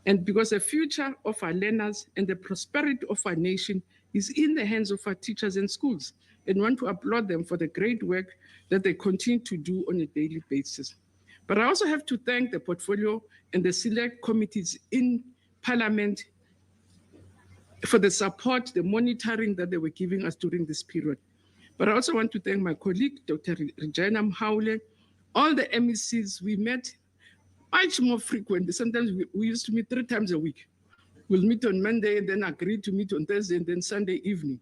E: And because the future of our learners and the prosperity of our nation is in the hands of our teachers and schools, and want to applaud them for the great work that they continue to do on a daily basis. But I also have to thank the portfolio and the select committees in Parliament for the support, the monitoring that they were giving us during this period. But I also want to thank my colleague, Dr. Regina Mhaule, all the MECs. We met much more frequently. Sometimes we used to meet 3 times a week. We'll meet on Monday and then agree to meet on Thursday and then Sunday evening,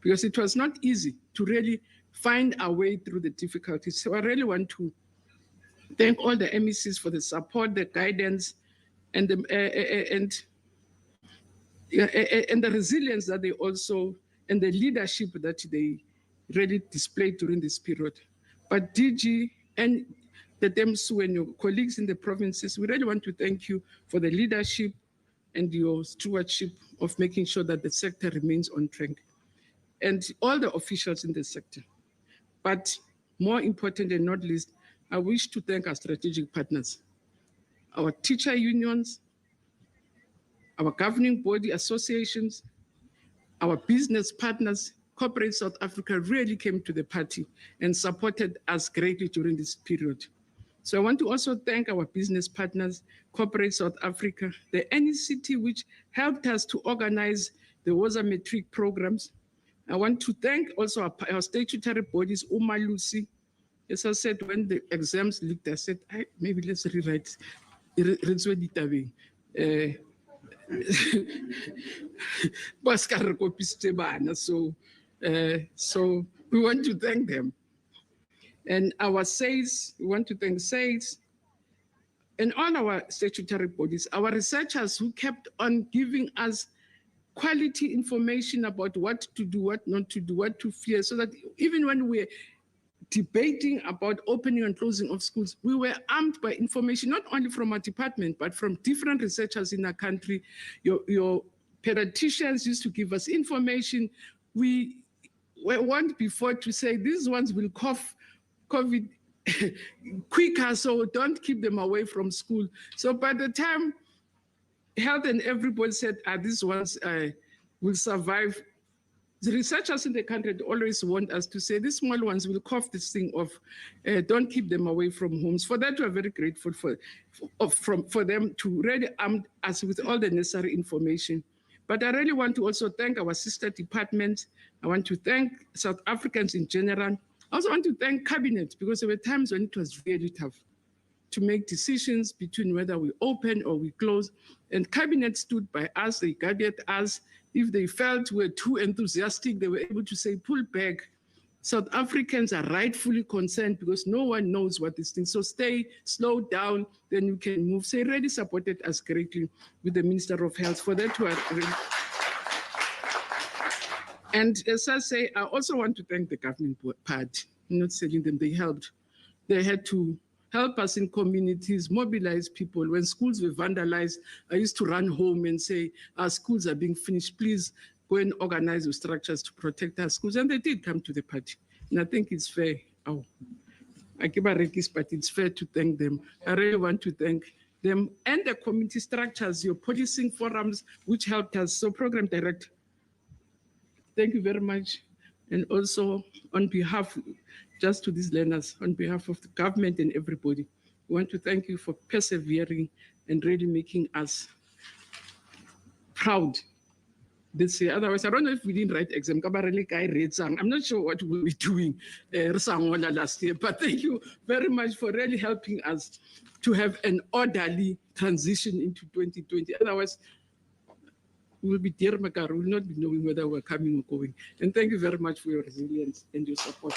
E: because it was not easy to really find our way through the difficulties. So I really want to thank all the MECs for the support, the guidance, and the resilience that they also, and the leadership that they really displayed during this period. But DG and the DEMSU and your colleagues in the provinces, we really want to thank you for the leadership and your stewardship of making sure that the sector remains on track, and all the officials in the sector. But more important and not least, I wish to thank our strategic partners, our teacher unions, our governing body associations, our business partners. Corporate South Africa really came to the party and supported us greatly during this period. So I want to also thank our business partners, Corporate South Africa, the NECT, which helped us to organize the WOZA Matric programs. I want to thank also our statutory bodies, Lucy. As I said, when the exams leaked, I said, maybe let's rewrite. So we want to thank them. And our SAIS, we want to thank SAIS and all our statutory bodies, our researchers who kept on giving us quality information about what to do, what not to do, what to fear, so that even when we're debating about opening and closing of schools, we were armed by information, not only from our department, but from different researchers in our country. Your pediatricians used to give us information. We want before to say these ones will cough COVID quicker, so don't keep them away from school. So by the time health and everybody said, these ones will survive, the researchers in the country always want us to say these small ones will cough this thing off. Don't keep them away from homes. For that, we're very grateful for them to really arm us with all the necessary information. But I really want to also thank our sister departments. I want to thank South Africans in general. I also want to thank Cabinet, because there were times when it was really tough to make decisions between whether we open or we close. And Cabinet stood by us, they guided us. If they felt we were too enthusiastic, they were able to say, pull back. South Africans are rightfully concerned because no one knows what this thing. So stay, slow down, then you can move. So they really supported us greatly with the Minister of Health. For that, and as I say, I also want to thank the government part. I'm not selling them, they helped. They had to help us in communities, mobilize people. When schools were vandalized, I used to run home and say, our schools are being finished, please go and organize the structures to protect our schools. And they did come to the party. And I think it's fair. I give a rekis, but it's fair to thank them. I really want to thank them and the community structures, your policing forums, which helped us. So Program Director, thank you very much. And also on behalf, just to these learners, on behalf of the government and everybody, we want to thank you for persevering and really making us proud this year. Otherwise, I don't know if we didn't write exam. I'm not sure what we'll be doing last year, but thank you very much for really helping us to have an orderly transition into 2020. Otherwise, we will be dear Makar, we will not be knowing whether we're coming or going. And thank you very much for your resilience and your support.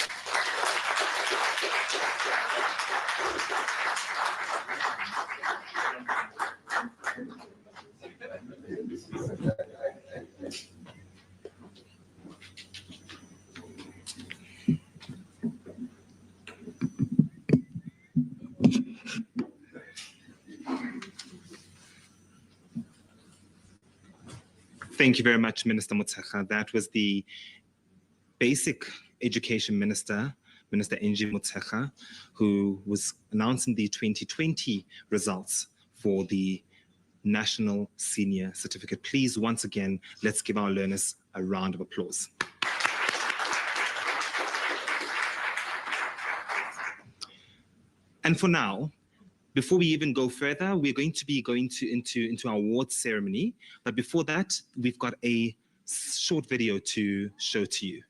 C: Thank you very much, Minister Motshekga. That was the Basic Education Minister, Minister Angie Motshekga, who was announcing the 2020 results for the National Senior Certificate. Please, once again, let's give our learners a round of applause. And for now, before we even go further, we're going to be going into our awards ceremony. But before that, we've got a short video to show to you.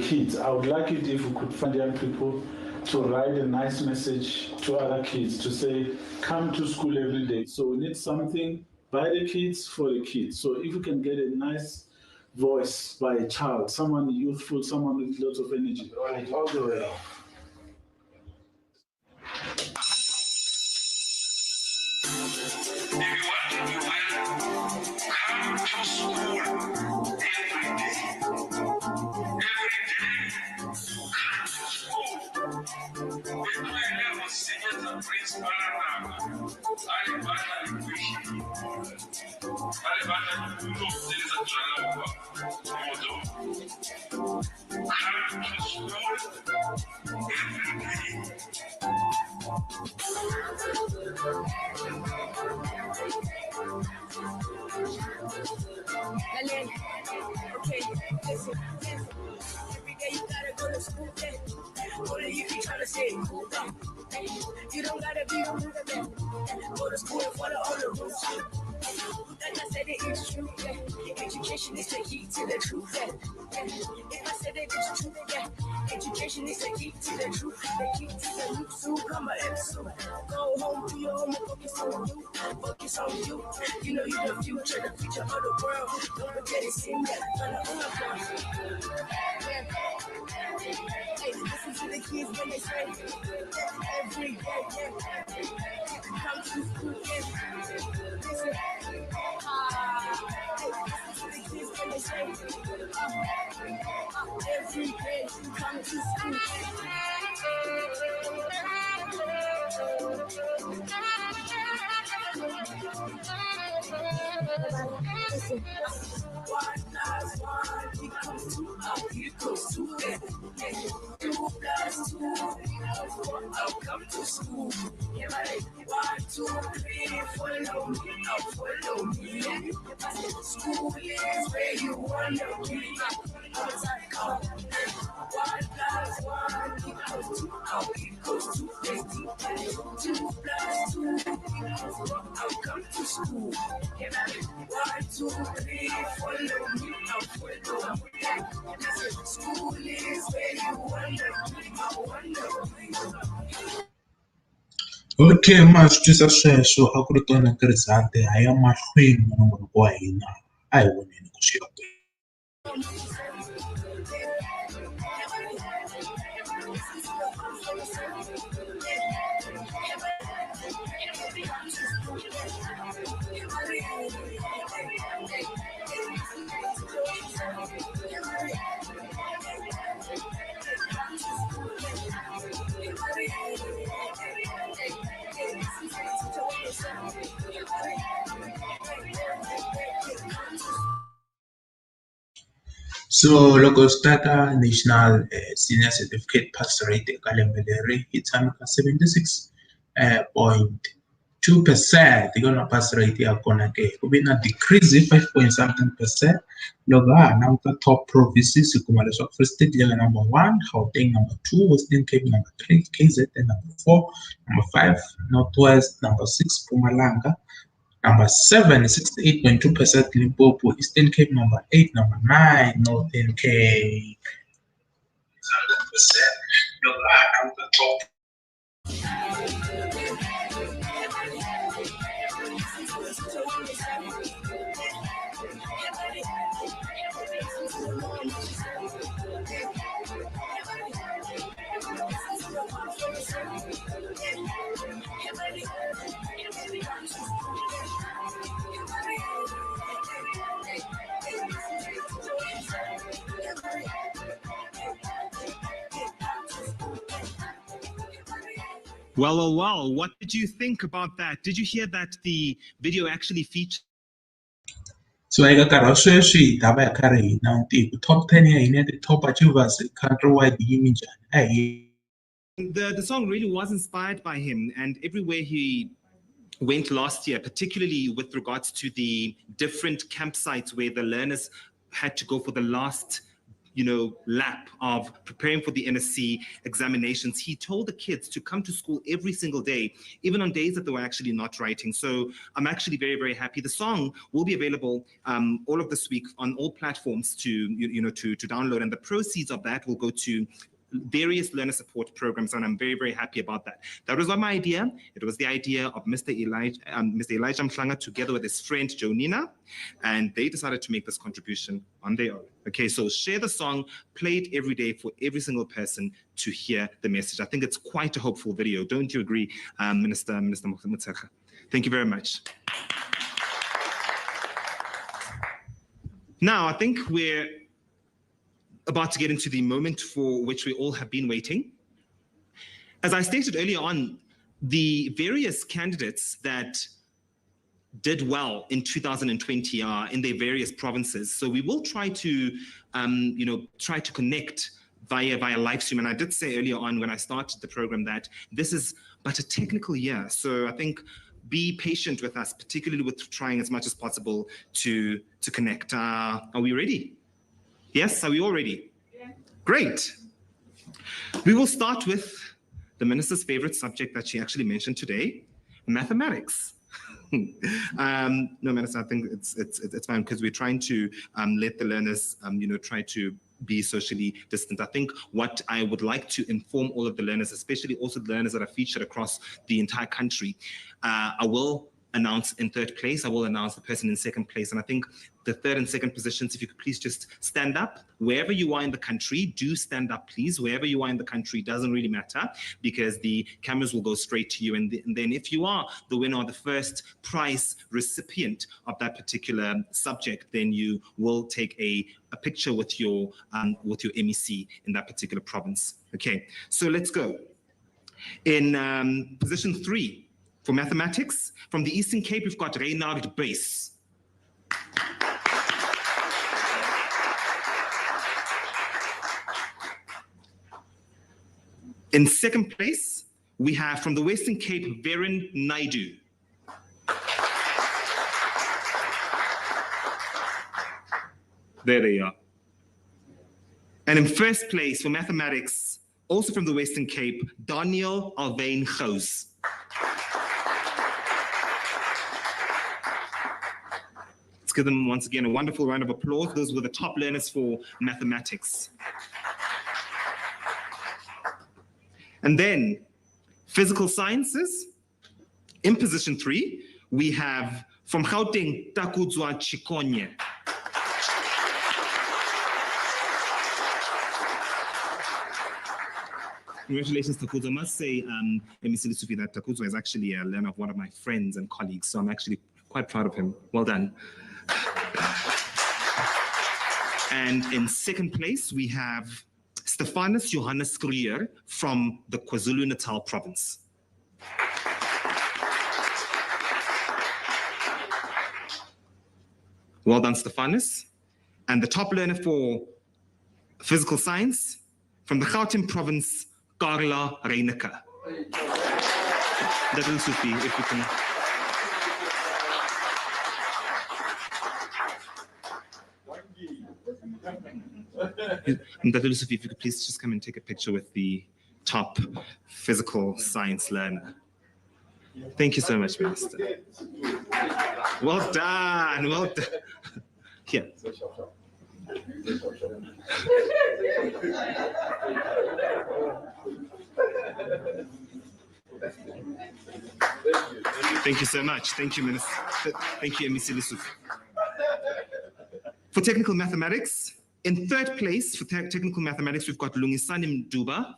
G: Kids, I would like it if we could find young people to write a nice message to other kids to say, come to school every day. So we need something by the kids for the kids. So if we can get a nice voice by a child, someone youthful, someone with lots of energy. All the way.
H: Okay, listen. Every day you gotta go to school, then. Only if you tryna say it cool, then. You don't gotta be a rude, then. Go to school and follow all the rules. Like I said, it is true, yeah. Education is the key to the truth, yeah. If I said it is true, yeah. Education is the key to the truth, the key to the truth. So come on, episode. Go home, do your homework, focus on you, focus on you. You know you're the future of the world. Don't forget it, sing that, turn it on. Hey, listen to the kids when they say every day, yeah. Come to school, yeah. Listen. Every day you come to school. Listen. 1 plus 1 equals 2. Equals 2. 2 plus 2 equals 4. I'll come to school. Yeah, 1, 2, 3, follow me. Follow me. School is where you wanna be. Cause I come. 1 plus 1 equals 2. Equals 2. 2 plus 2 equals 4. I'll come to school. Yeah, 1, 2, 3, follow me. Follow me. School is where you wanna be.
B: Okay, ma swi twisisa sweswo a ku ri tona tirhisate a ya mahlweni monongolo wa hina a hi voneni ku swi So loko swi ta ka national senior certificate pass rate eka lembe leri yi tshameka 76.2% hi yona pass rate ya kona ke ku ve na decrease 5 point something percent loko ha languta top provinces hi kuma leswaku Free State yi nga number 1, Gauteng number 2, Western Cape number 3, KZN number 4, number 5, Northwest number 6, Mpumalanga number 7, 68.2%, Limpopo, Eastern Cape number 8, number 9, Northern Cape 100%. Look, I'm the top.
C: Well, what did you think about that? Did you hear that the video actually featured?
B: So eka nkarhi wa sweswi hi ta va hi karhi hi na tiko top 10 ya hina the top achievers countrywide yi yimi njhani
C: The song really was inspired by him, and everywhere he went last year, particularly with regards to the different campsites where the learners had to go for the last lap of preparing for the NSC examinations. He told the kids to come to school every single day, even on days that they were actually not writing. So I'm actually very, very happy. The song will be available all of this week on all platforms to download, and the proceeds of that will go to various learner support programs, and I'm very, very happy about that. That was not my idea. It was the idea of Mr. Elijah Mhlanga together with his friend Jonina, and they decided to make this contribution on their own. Okay, so share the song, play it every day for every single person to hear the message. I think it's quite a hopeful video. Don't you agree, Minister Motshekga? Thank you very much. Now, I think we're about to get into the moment for which we all have been waiting. As I stated earlier on, the various candidates that did well in 2020 are in their various provinces. So we will try to, try to connect via live stream. And I did say earlier on when I started the program that this is but a technical year. So I think be patient with us, particularly with trying as much as possible to connect. Are we ready? Yes, are we all ready? Yeah. Great. We will start with the minister's favorite subject that she actually mentioned today, mathematics. No, Minister, I think it's fine because we're trying to let the learners, try to be socially distant. I think what I would like to inform all of the learners, especially also the learners that are featured across the entire country, I will announce in third place. I will announce the person in second place. And I think the third and second positions, if you could please just stand up. Wherever you are in the country, do stand up, please. Wherever you are in the country, doesn't really matter because the cameras will go straight to you. And then if you are the winner or the first prize recipient of that particular subject, then you will take a picture with your MEC in that particular province. Okay, so let's go. In position 3, for mathematics, from the Eastern Cape, we've got Reynard Buys. In second place, we have from the Western Cape, Verin Naidu. There they are. And in first place for mathematics, also from the Western Cape, Daniel Alwyn Gous. Let's give them once again a wonderful round of applause. Those were the top learners for mathematics. And then physical sciences. In position 3, we have from Gauteng, Takudzwa Chikonye. Congratulations, Takudzwa. I must say, MEC Lesofie, that Takudzwa is actually a learner of one of my friends and colleagues, so I'm actually quite proud of him. Well done. And in second place, we have Stephanus Johannes Krier from the KwaZulu-Natal province. Well done, Stephanus. And the top learner for physical science from the Gauteng province, Carla Reineke. That will Sophie, if you can. And that will Sophie, if you could please just come and take a picture with the top physical science learner. Thank you so much, Minister. Well done, well done. Here. Thank you so much. Thank you, Minister. Thank you, MEC Lesofie. For technical mathematics, in third place for technical mathematics, we've got Lungisani Mduba.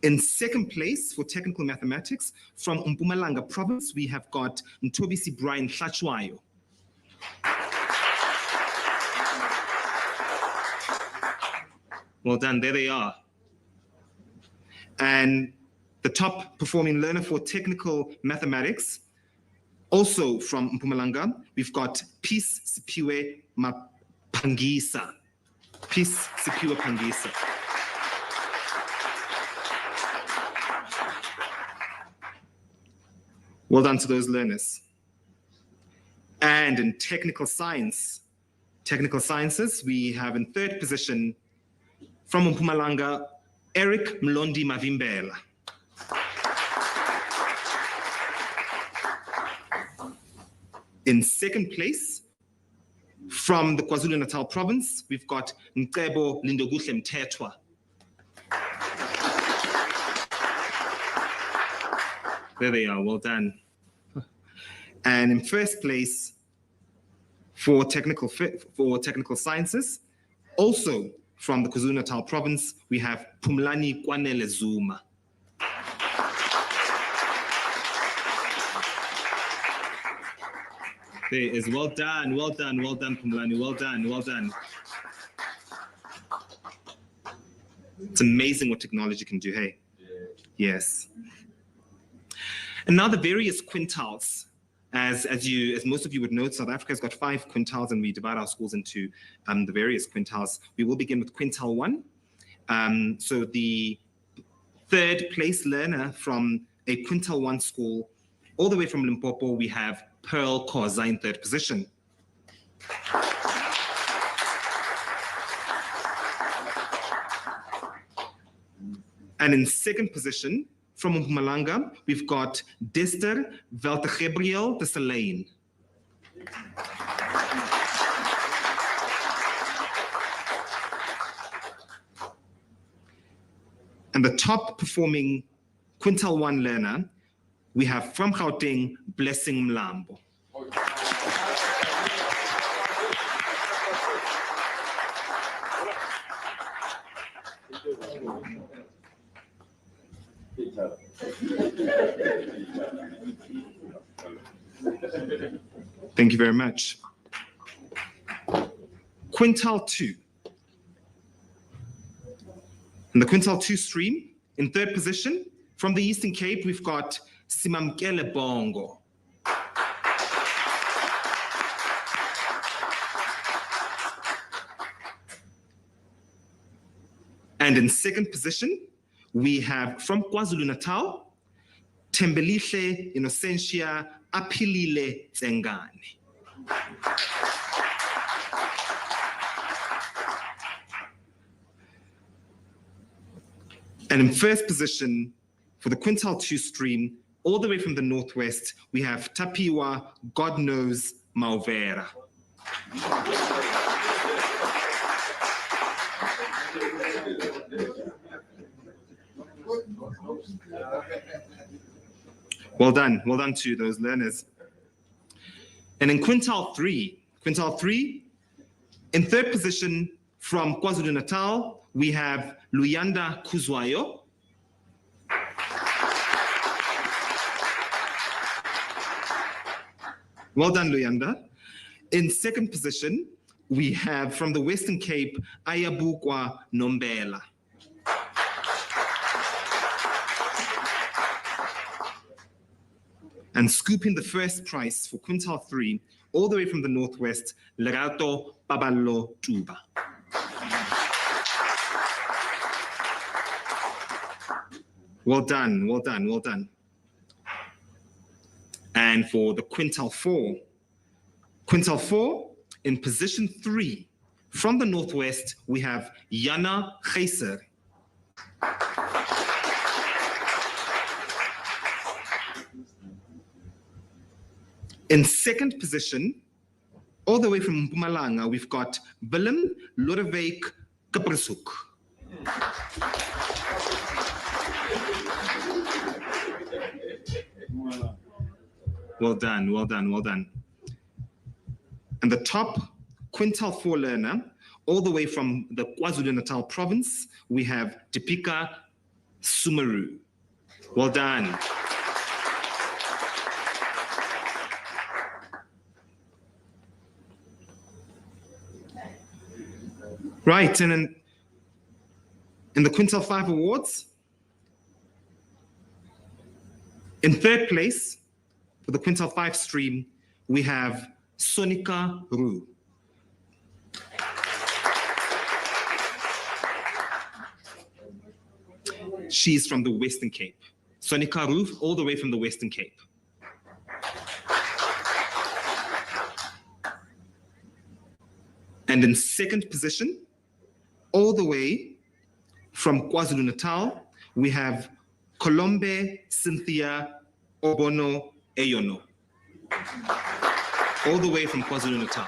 C: In second place for technical mathematics, from Mpumalanga province, we have got Ntobisi Brian Hlachwayo. Well done, there they are. And the top performing learner for technical mathematics, also from Mpumalanga, we've got Peace Sipiwe Pangisa. Peace Sipiwe Pangisa. Well done to those learners. And in technical sciences, we have in third position from Mpumalanga, Eric Mlondi Mavimbela. In second place, From the KwaZulu-Natal province, we've got Mcebo Lindoguhle Mthethwa. There they are, well done. And in first place for technical sciences, also from the KwaZulu-Natal province, we have Pumlani Kwanele Zuma. There is, well done, Pumlani, well done. It's amazing what technology can do, hey? Yes. And now the various quintiles. As most of you would know, South Africa has got 5 quintiles, and we divide our schools into the various quintiles. We will begin with quintile 1. So the third place learner from a quintile 1 school, all the way from Limpopo, we have Pearl Khoza in 3rd position. And in 2nd position, from Mpumalanga, we've got Dester Veltegebriel de Selene. And the top performing quintile 1 learner, we have from Gauteng, Blessing Mlambo. Thank you very much. Quintile 2. In the quintile 2 stream, in 3rd position, from the Eastern Cape, we've got Simamkele Bongo. And in 2nd position, we have from KwaZulu-Natal, Tembelihle Innocentia Apilile Tsengane. And in 1st position, for the quintile 2 stream, all the way from the northwest, we have Tapiwa God Knows Mauvera. Well done to those learners. And in quintile 3, in 3rd position from KwaZulu-Natal, we have Luyanda Kuzwayo. Well done, Luyanda. In 2nd position, we have from the Western Cape, Ayabukwa Nombela. And scooping the first prize for quintile 3, all the way from the northwest, Lerato Paballo Tuba. Well done. And for the quintile 4, in position 3, from the northwest, we have Yana Geyser. In 2nd position, all the way from Mpumalanga, we've got Willem Lodewijk Kaprishoek. Well done. And the top quintile 4 learner, all the way from the KwaZulu-Natal province, we have Deepika Sumaru. Well done. Right, and in the quintile 5 awards, in 3rd place for the quintile 5 stream, we have Sonika Roo. She's from the Western Cape. Sonika Roo, all the way from the Western Cape. And in 2nd position, all the way from KwaZulu-Natal, we have Colombe Cynthia Obono Eyono. All the way from KwaZulu-Natal.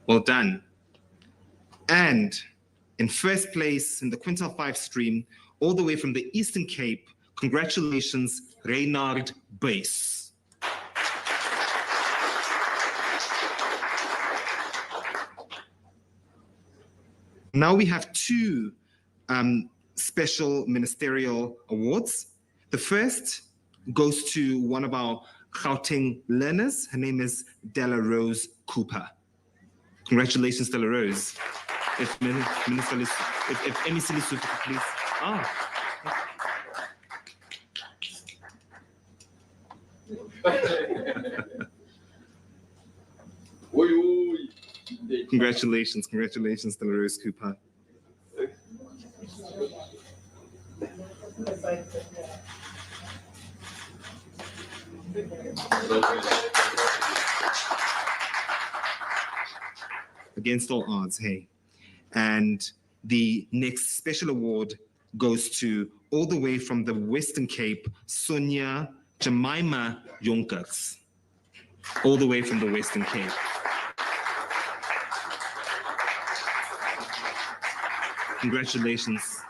C: Well done. And in first place in the quintile 5 stream, all the way from the Eastern Cape, congratulations, Reynard Buys. Now we have two special ministerial awards. The first goes to one of our Gauteng learners. Her name is Della Rose Cooper. Congratulations, Della Rose. If Minister, if MEC Lesotho, please. Congratulations, congratulations, Della Rose Cooper. Against all odds, hey. And the next special award goes to, all the way from the Western Cape, Sonia Jemima Jonkers. All the way from the Western Cape. Congratulations,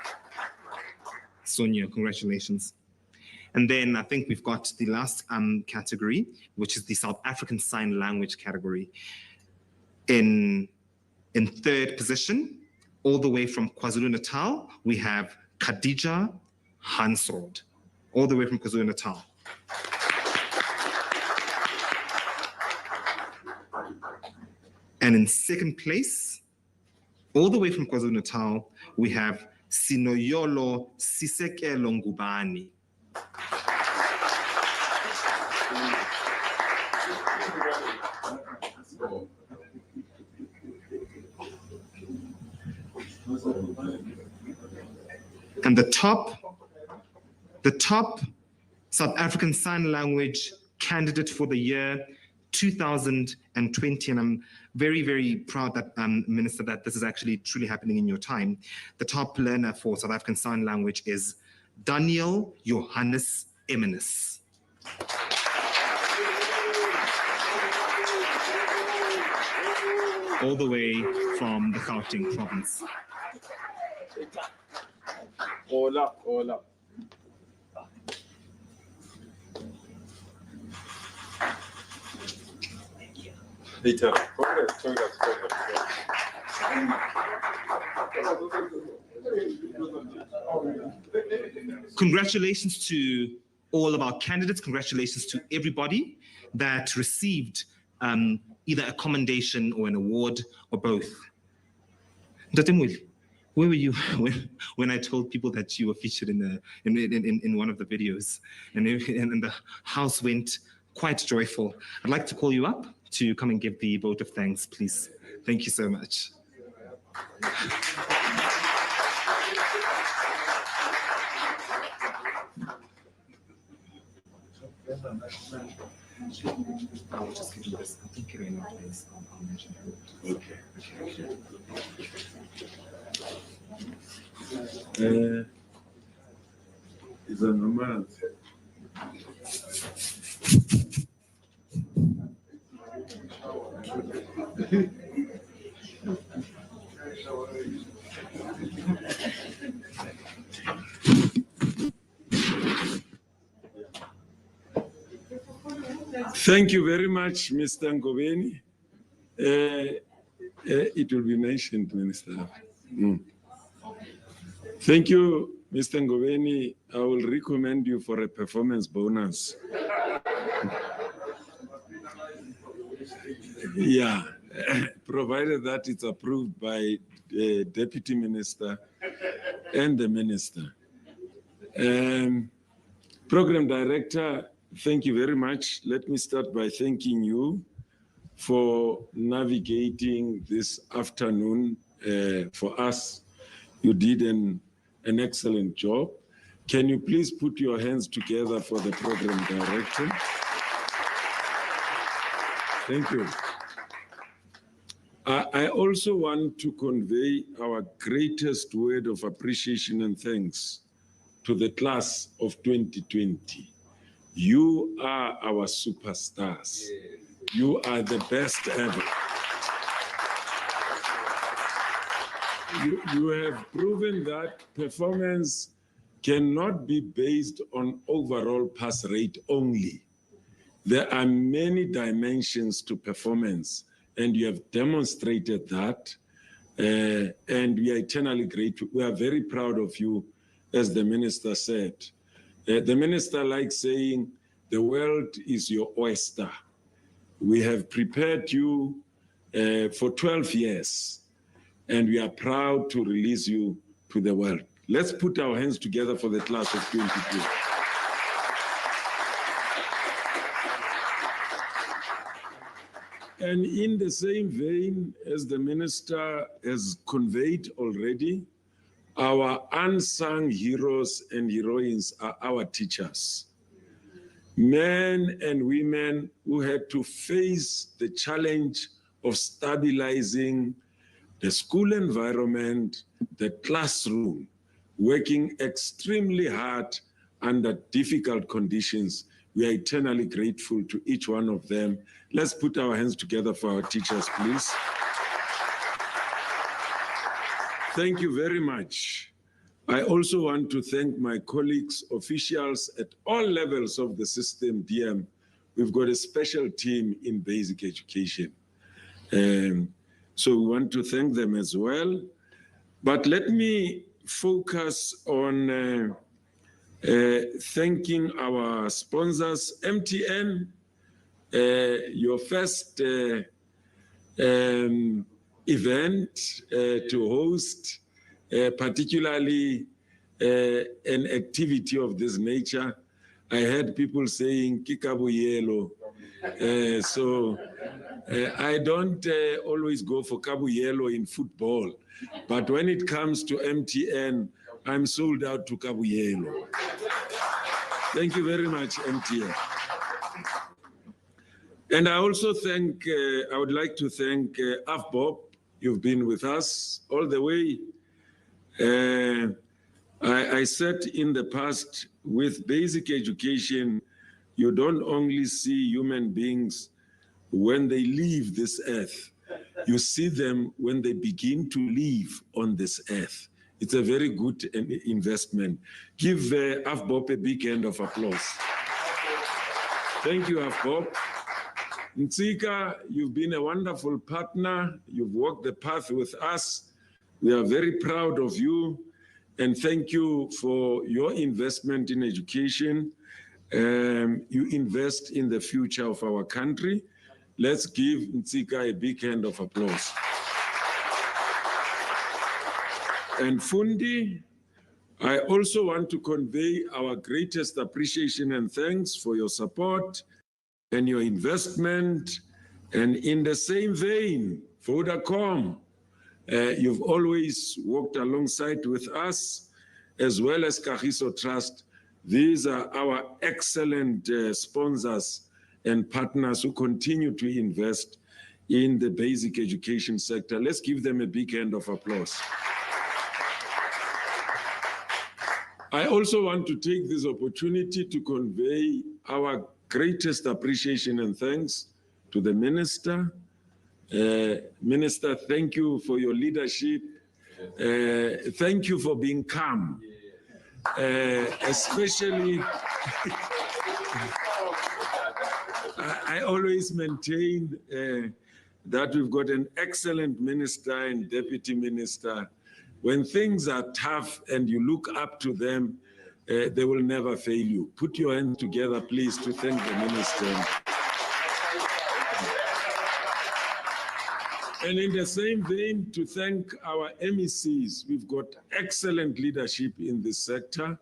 C: Sonia, congratulations. And then I think we've got the last category, which is the South African Sign Language category. In third position, all the way from KwaZulu-Natal, we have Khadija Hansord, all the way from KwaZulu-Natal. And in second place, all the way from KwaZulu-Natal, we have Sinoyolo Sisekelo Ngubani. And the top South African Sign Language candidate for the year 2020, and I'm very, very proud that, Minister, that this is actually truly happening in your time. The top learner for South African Sign Language is Daniel Johannes Eminis. All the way from the Gauteng province.
I: Hola. Later.
C: Congratulations to all of our candidates. Congratulations to everybody that received either a commendation or an award or both. Ntatemweli, where were you when I told people that you were featured in one of the videos, and the house went quite joyful? I'd like to call you up to come and give the vote of thanks, please. Thank you so much. I'll just give you this. I think you're in a place. I'll mention it.
I: Okay. It's a normal. Thank you very much, Mr. Ngobeni. It will be mentioned, Minister. Thank you, Mr. Ngobeni. I will recommend you for a performance bonus. Yeah, provided that it's approved by the Deputy Minister and the Minister. Program Director, thank you very much. Let me start by thanking you for navigating this afternoon for us. You did an excellent job. Can you please put your hands together for the Program Director? Thank you. I also want to convey our greatest word of appreciation and thanks to the class of 2020. You are our superstars. You are the best ever. you have proven that performance cannot be based on overall pass rate only. There are many dimensions to performance, and you have demonstrated that. And we are eternally grateful. We are very proud of you, as the minister said. The minister likes saying, the world is your oyster. We have prepared you for 12 years, and we are proud to release you to the world. Let's put our hands together for the class of 22. And in the same vein, as the minister has conveyed already, our unsung heroes and heroines are our teachers. Men and women who had to face the challenge of stabilizing the school environment, the classroom, working extremely hard under difficult conditions. We are eternally grateful to each one of them. Let's put our hands together for our teachers, please. Thank you very much. I also want to thank my colleagues, officials at all levels of the system, DM. We've got a special team in basic education. So we want to thank them as well. But let me focus on thanking our sponsors. MTN, your first event to host, particularly an activity of this nature. I heard people saying Kikabu Yellow. So I don't always go for Kabu Yellow in football, but when it comes to MTN, I'm sold out to Kabu Yellow. Thank you very much, MTN. And I also thank, I would like to thank AFBOP. You've been with us all the way. I said in the past, with basic education, you don't only see human beings when they leave this earth, you see them when they begin to live on this earth. It's a very good investment. Give AFBOP a big hand of applause. Thank you, AFBOP. Ntsika, you've been a wonderful partner. You've walked the path with us. We are very proud of you. And thank you for your investment in education. You invest in the future of our country. Let's give Ntsika a big hand of applause. And Fundi, I also want to convey our greatest appreciation and thanks for your support and your investment. And in the same vein, Vodacom, you've always walked alongside with us, as well as Kagiso Trust. These are our excellent sponsors and partners who continue to invest in the basic education sector. Let's give them a big hand of applause. I also want to take this opportunity to convey our greatest appreciation and thanks to the Minister. Minister, thank you for your leadership. Thank you for being calm, especially I always maintain that we've got an excellent minister and deputy minister. When things are tough and you look up to them, they will never fail you. Put your hands together, please, to thank the minister. And in the same vein, to thank our MECs. We've got excellent leadership in this sector,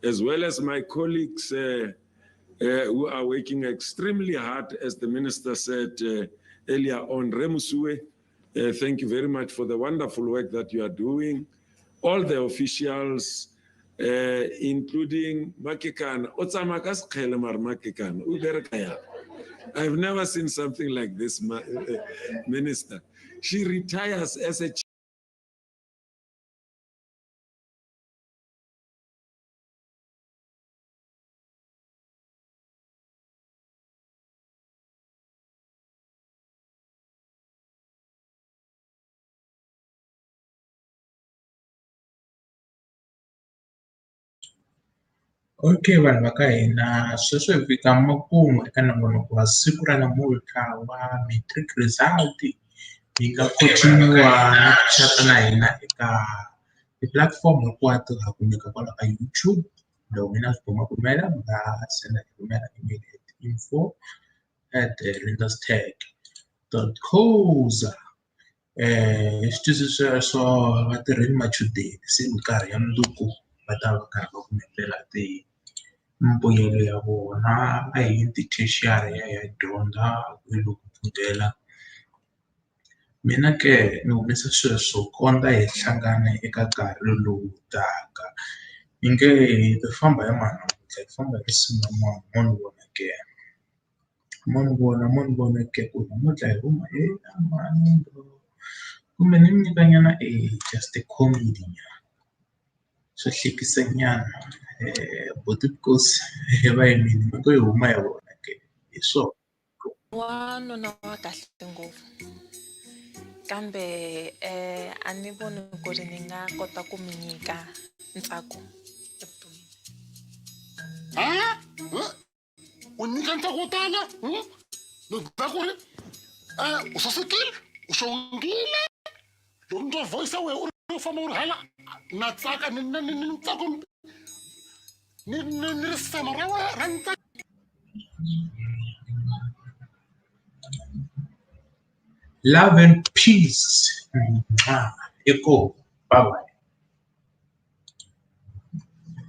I: as well as my colleagues who are working extremely hard, as the minister said earlier on. Remusue, thank you very much for the wonderful work that you are doing. All the officials, including Makekan, I've never seen something like this, Minister. She retires as a
B: Okay, vanhu va ka hina sweswo hi fika makumu eka nongonoko wa siku ra namuntlha wa matric result hi nga continue-a na ku chat na hina eka tipulatifomo hinkwato ha kumeka kwala ka YouTube. Loko mi na swibumabumela mi nga senda hi rhumela email at info@rinderstech.coza. Hi xitwisi sweswo vatirheli machudeni se minkarhi ya mundzuku va ta va karhi va kumetela mbuyelo ya vona ehenhla tertiary ya dyondza kwele ku pfundela. Mina ke ni humesa sweswo kondza hi hlangane eka nkarhi lowu taka. Ni nge hi famba hi mani namuntlha hi famba hi risimu ra mo ni vona ke mo ni vona ke ku namuntlha hi huma mani kumbe ni mi nyikanyana just a comedy nyana swo hlekisa nyana but because vayimini mi ngo yi huma hi vona ke hi swona.
J: Wanuna wa kahle ngopfu kambe a ni voni ku ri ni nga kota ku mi nyika ntsako evuton'wini.
K: U nyika ntsako wo tala ni bya ku ri u sasekile u xongile loko ni twa voice ya wena u ri famba u ri hala na tsaka ni ntsako ni risema ra wena ra ntsako.
B: Love and peace. Eko. Bye bye.